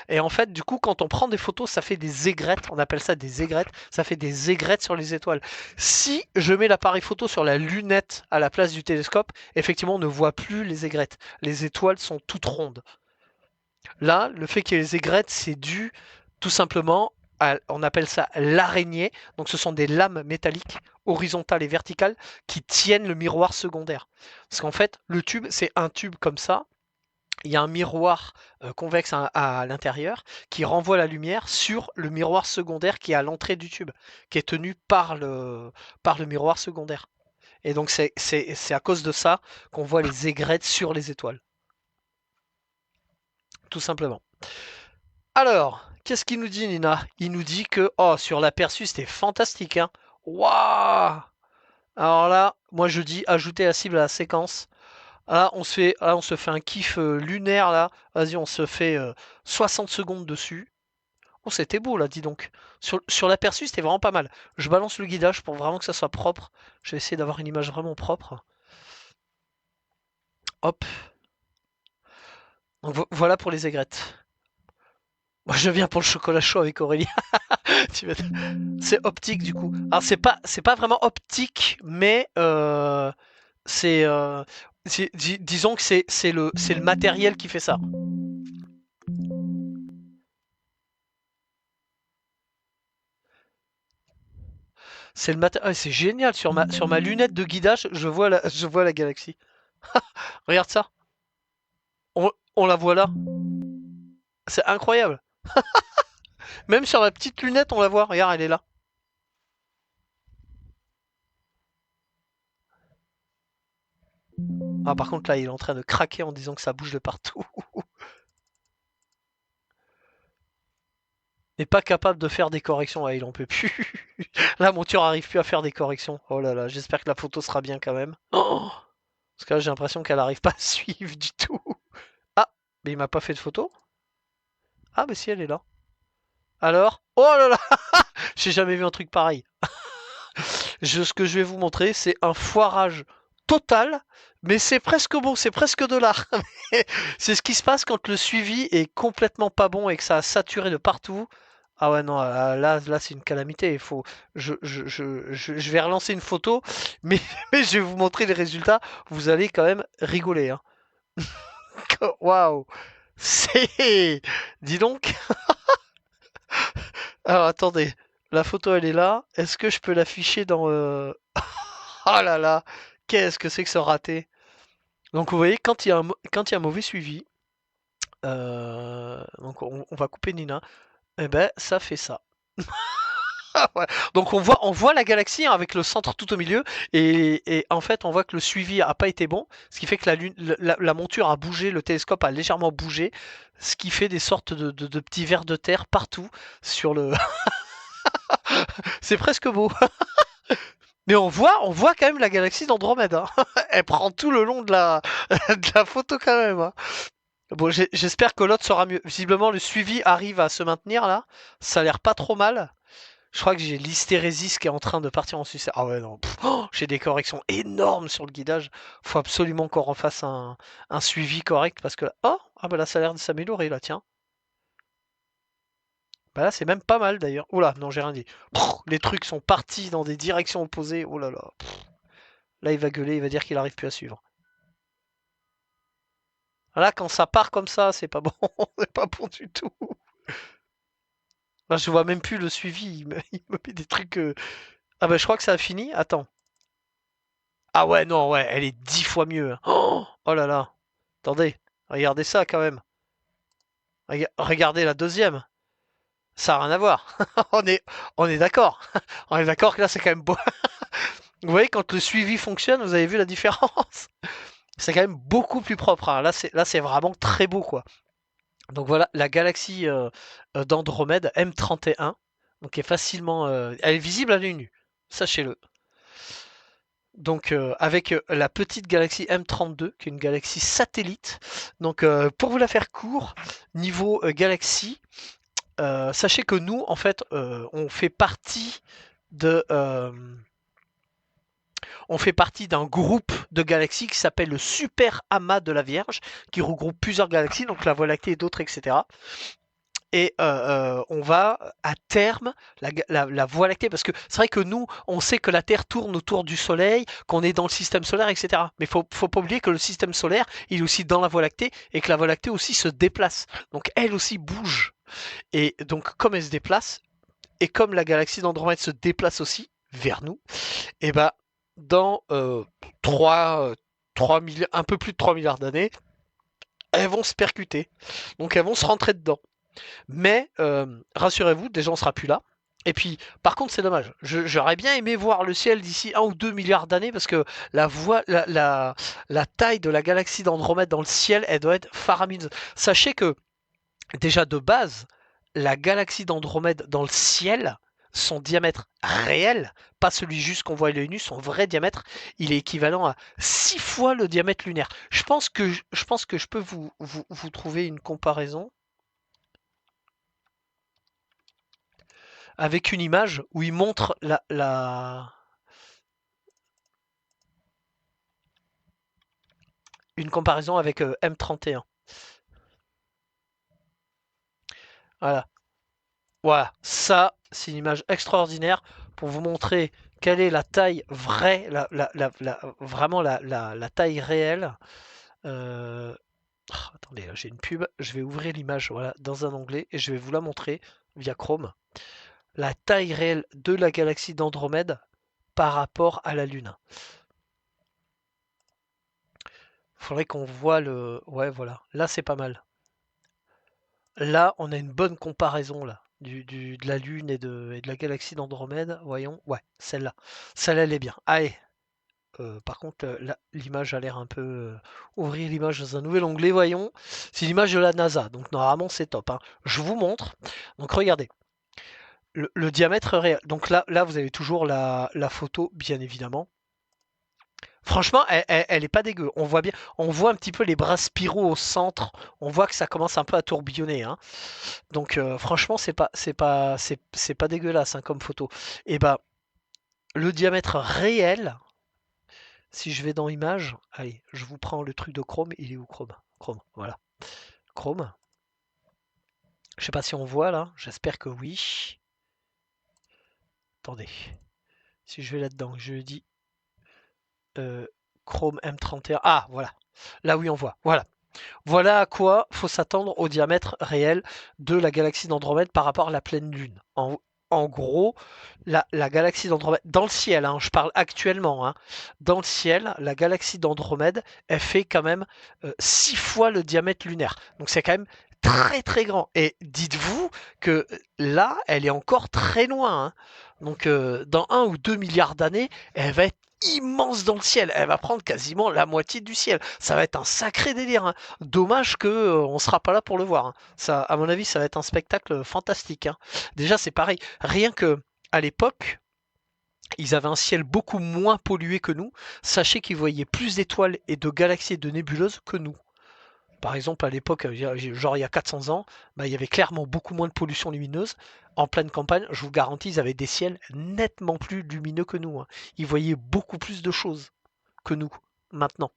Et en fait, du coup, quand on prend des photos, ça fait des aigrettes. On appelle ça des aigrettes. Ça fait des aigrettes sur les étoiles. Si je mets l'appareil photo sur la lunette à la place du télescope, effectivement, on ne voit plus les aigrettes. Les étoiles sont toutes rondes. Là, le fait qu'il y ait les aigrettes, c'est dû tout simplement on appelle ça l'araignée. Donc ce sont des lames métalliques horizontales et verticales qui tiennent le miroir secondaire. Parce qu'en fait, le tube, c'est un tube comme ça. Il y a un miroir convexe à l'intérieur qui renvoie la lumière sur le miroir secondaire qui est à l'entrée du tube, qui est tenu par le miroir secondaire. Et donc c'est à cause de ça qu'on voit les aigrettes sur les étoiles. Tout simplement. Alors, qu'est-ce qu'il nous dit, Nina? Il nous dit que, oh, sur l'aperçu, c'était fantastique, hein. Waouh! Alors là, moi je dis ajouter la cible à la séquence. Là, on se fait un kiff lunaire là. Vas-y, on se fait 60 secondes dessus. Oh, c'était beau là, dis donc. Sur l'aperçu, c'était vraiment pas mal. Je balance le guidage pour vraiment que ça soit propre. Je vais essayer d'avoir une image vraiment propre. Hop. Donc voilà pour les aigrettes. Moi, je viens pour le chocolat chaud avec Aurélie. C'est optique du coup. Alors c'est pas vraiment optique, mais c'est disons que c'est le matériel qui fait ça. C'est le matériel. Ah, c'est génial sur ma lunette de guidage, je vois la galaxie. Regarde ça. On la voit là. C'est incroyable. Même sur la petite lunette, on la voit. Regarde, elle est là. Ah, par contre, là, il est en train de craquer en disant que ça bouge de partout. N'est pas capable de faire des corrections. Ah, il en peut plus. La monture arrive plus à faire des corrections. Oh là là, j'espère que la photo sera bien quand même. Oh, parce que là, j'ai l'impression qu'elle arrive pas à suivre du tout. Ah, mais il m'a pas fait de photo. Ah, mais si, elle est là. Alors? Oh là là, j'ai jamais vu un truc pareil. Ce que je vais vous montrer, c'est un foirage total, mais c'est presque bon, c'est presque de l'art. C'est ce qui se passe quand le suivi est complètement pas bon et que ça a saturé de partout. Ah ouais, non, là c'est une calamité. Il faut, je vais relancer une photo, mais, mais je vais vous montrer les résultats. Vous allez quand même rigoler, hein. Waouh! C'est. Dis donc. Alors attendez, la photo elle est là. Est-ce que je peux l'afficher dans. Oh là là, qu'est-ce que c'est que ce raté? Donc vous voyez, quand il y a un mauvais suivi, donc on va couper Nina, et ben ça fait ça. Ouais. Donc on voit la galaxie hein, avec le centre tout au milieu, et en fait on voit que le suivi a pas été bon, ce qui fait que la monture a bougé, le télescope a légèrement bougé, ce qui fait des sortes de petits vers de terre partout sur le. C'est presque beau. Mais on voit quand même la galaxie d'Andromède, hein. Elle prend tout le long de la, de la photo quand même, hein. Bon, j'espère que l'autre sera mieux. Visiblement, le suivi arrive à se maintenir là. Ça a l'air pas trop mal. Je crois que j'ai l'hystérésis qui est en train de partir en sucette. Ah ouais, non. Oh, j'ai des corrections énormes sur le guidage. Faut absolument qu'on refasse un suivi correct parce que. Oh, ah bah là, ça a l'air de s'améliorer là, tiens. Bah là, c'est même pas mal d'ailleurs. Oula, non, j'ai rien dit. Les trucs sont partis dans des directions opposées. Oh là là. Là, il va gueuler, il va dire qu'il arrive plus à suivre. Là, quand ça part comme ça, c'est pas bon. C'est pas bon du tout. Là, je vois même plus le suivi. Il me met des trucs. Ah bah, je crois que ça a fini. Attends. Ah ouais, non, ouais, elle est 10 fois mieux, hein. Oh là là. Attendez. Regardez ça quand même. Regardez la deuxième. Ça a rien à voir. On est, on est d'accord. On est d'accord que là, c'est quand même beau. Vous voyez, quand le suivi fonctionne, vous avez vu la différence? C'est quand même beaucoup plus propre, hein. Là, c'est vraiment très beau, quoi. Donc voilà, la galaxie d'Andromède M31, donc est facilement, elle est visible à l'œil nu, sachez-le. Donc avec la petite galaxie M32, qui est une galaxie satellite. Donc pour vous la faire court, niveau galaxie, sachez que nous, en fait, de, euh, on fait partie d'un groupe de galaxies qui s'appelle le Super Amas de la Vierge, qui regroupe plusieurs galaxies, donc la Voie lactée et d'autres, etc. Et on va à terme la Voie lactée, parce que c'est vrai que nous, on sait que la Terre tourne autour du Soleil, qu'on est dans le système solaire, etc. Mais faut pas oublier que le système solaire, il est aussi dans la Voie lactée, et que la Voie lactée aussi se déplace. Donc elle aussi bouge. Et donc comme elle se déplace, et comme la galaxie d'Andromède se déplace aussi vers nous, et bah dans 3, 3 milliards, un peu plus de 3 milliards d'années, elles vont se percuter. Donc elles vont se rentrer dedans. Mais rassurez-vous, déjà on sera plus là. Et puis, par contre, c'est dommage. J'aurais bien aimé voir le ciel d'ici 1 ou 2 milliards d'années parce que la taille de la galaxie d'Andromède dans le ciel, elle doit être faramineuse. Sachez que, déjà de base, la galaxie d'Andromède dans le ciel, son diamètre réel, pas celui juste qu'on voit à l'œil nu, son vrai diamètre, il est équivalent à 6 fois le diamètre lunaire. Je peux vous trouver une comparaison avec une image où il montre une comparaison avec M31. Voilà. Voilà. Ça, c'est une image extraordinaire pour vous montrer quelle est la taille vraie, vraiment la taille réelle. Attendez, j'ai une pub. Je vais ouvrir l'image voilà, dans un onglet et je vais vous la montrer via Chrome. La taille réelle de la galaxie d'Andromède par rapport à la Lune. Faudrait qu'on voit le... Ouais, voilà. Là, c'est pas mal. Là, on a une bonne comparaison là, de la Lune et de la galaxie d'Andromède. Voyons. Ouais, celle-là. Celle-là, elle est bien. Allez. Par contre, l'image a l'air un peu... ouvrir l'image dans un nouvel onglet, voyons. C'est l'image de la NASA, donc normalement c'est top, hein. Je vous montre. Donc regardez. Le diamètre réel. Donc là, vous avez toujours la photo, bien évidemment. Franchement, elle est pas dégueu. On voit bien, on voit un petit peu les bras spiraux au centre. On voit que ça commence un peu à tourbillonner, hein. Donc franchement, c'est pas dégueulasse hein, comme photo. Et bah le diamètre réel, si je vais dans Images, allez, je vous prends le truc de Chrome. Il est où Chrome? Chrome, voilà. Chrome. Je sais pas si on voit là. J'espère que oui. Attendez. Si je vais là-dedans, je dis Chrome M31. Ah, voilà. Là oui, on voit. Voilà. Voilà à quoi faut s'attendre au diamètre réel de la galaxie d'Andromède par rapport à la pleine Lune. En gros, la galaxie d'Andromède, dans le ciel, hein, je parle actuellement, hein, dans le ciel, la galaxie d'Andromède, elle fait quand même 6 fois le diamètre lunaire. Donc c'est quand même très très grand. Et dites-vous que là, elle est encore très loin, hein. Donc dans 1 ou 2 milliards d'années, elle va être immense dans le ciel. Elle va prendre quasiment la moitié du ciel. Ça va être un sacré délire, hein. Dommage que on sera pas là pour le voir, hein. Ça, à mon avis, ça va être un spectacle fantastique, hein. Déjà, c'est pareil. Rien que à l'époque, ils avaient un ciel beaucoup moins pollué que nous. Sachez qu'ils voyaient plus d'étoiles et de galaxies et de nébuleuses que nous. Par exemple, à l'époque, genre il y a 400 ans, bah, il y avait clairement beaucoup moins de pollution lumineuse. En pleine campagne, je vous garantis, ils avaient des ciels nettement plus lumineux que nous, hein. Ils voyaient beaucoup plus de choses que nous, maintenant.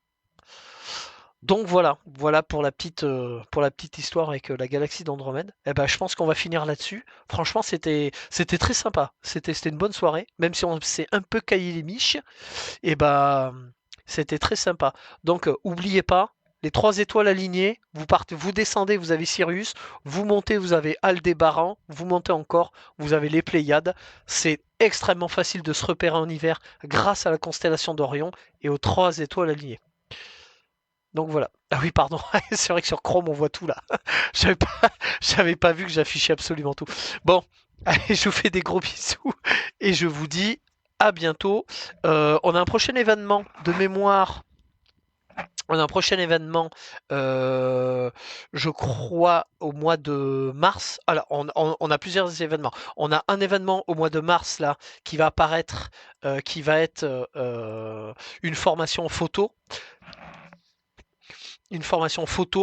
Donc voilà pour la petite histoire avec la galaxie d'Andromède. Eh ben, je pense qu'on va finir là-dessus. Franchement, c'était très sympa. C'était une bonne soirée, même si on s'est un peu caillé les miches. Et ben, c'était très sympa. Donc, oubliez pas, les 3 étoiles alignées, vous partez, vous descendez, vous avez Sirius, vous montez, vous avez Aldébaran, vous montez encore, vous avez les Pléiades. C'est extrêmement facile de se repérer en hiver grâce à la constellation d'Orion et aux 3 étoiles alignées. Donc voilà. Ah oui, pardon. C'est vrai que sur Chrome, on voit tout là. J'avais pas, j'avais pas vu que j'affichais absolument tout. Bon, allez, je vous fais des gros bisous et je vous dis à bientôt. On a un prochain événement de mémoire. On a un prochain événement, je crois, au mois de mars. Alors, on a plusieurs événements. On a un événement au mois de mars là qui va apparaître, qui va être une formation photo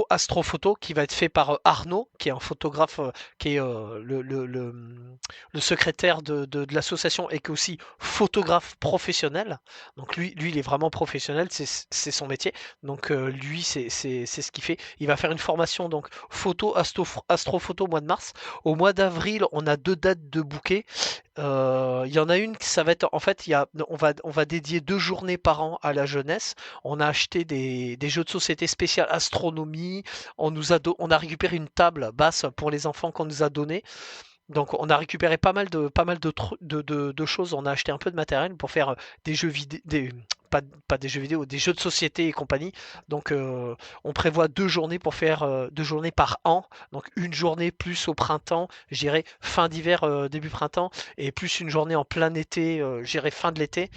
astrophoto, qui va être fait par Arnaud, qui est un photographe, qui est le secrétaire de l'association et qui est aussi photographe professionnel. Donc lui, il est vraiment professionnel, c'est son métier. Donc lui, c'est ce qu'il fait. Il va faire une formation donc astrophoto au mois de mars. Au mois d'avril, on a 2 dates de bouquet. Il y en a une qui ça va être en fait on va dédier 2 journées par an à la jeunesse. On a acheté des jeux de société spécial astronomie. On a récupéré une table basse pour les enfants qu'on nous a donné. Donc on a récupéré pas mal de choses, on a acheté un peu de matériel pour faire des jeux vidéo, pas des jeux vidéo, des jeux de société et compagnie. Donc on prévoit 2 journées pour faire 2 journées par an. Donc une journée plus au printemps, j'irai fin d'hiver, début printemps, et plus une journée en plein été, j'irai fin de l'été,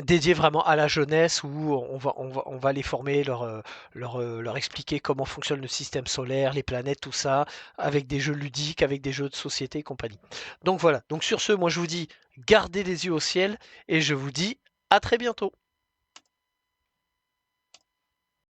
dédié vraiment à la jeunesse où on va les former, leur expliquer comment fonctionne le système solaire, les planètes, tout ça, avec des jeux ludiques, avec des jeux de société et compagnie. Donc voilà, donc sur ce, moi je vous dis, gardez les yeux au ciel et je vous dis à très bientôt.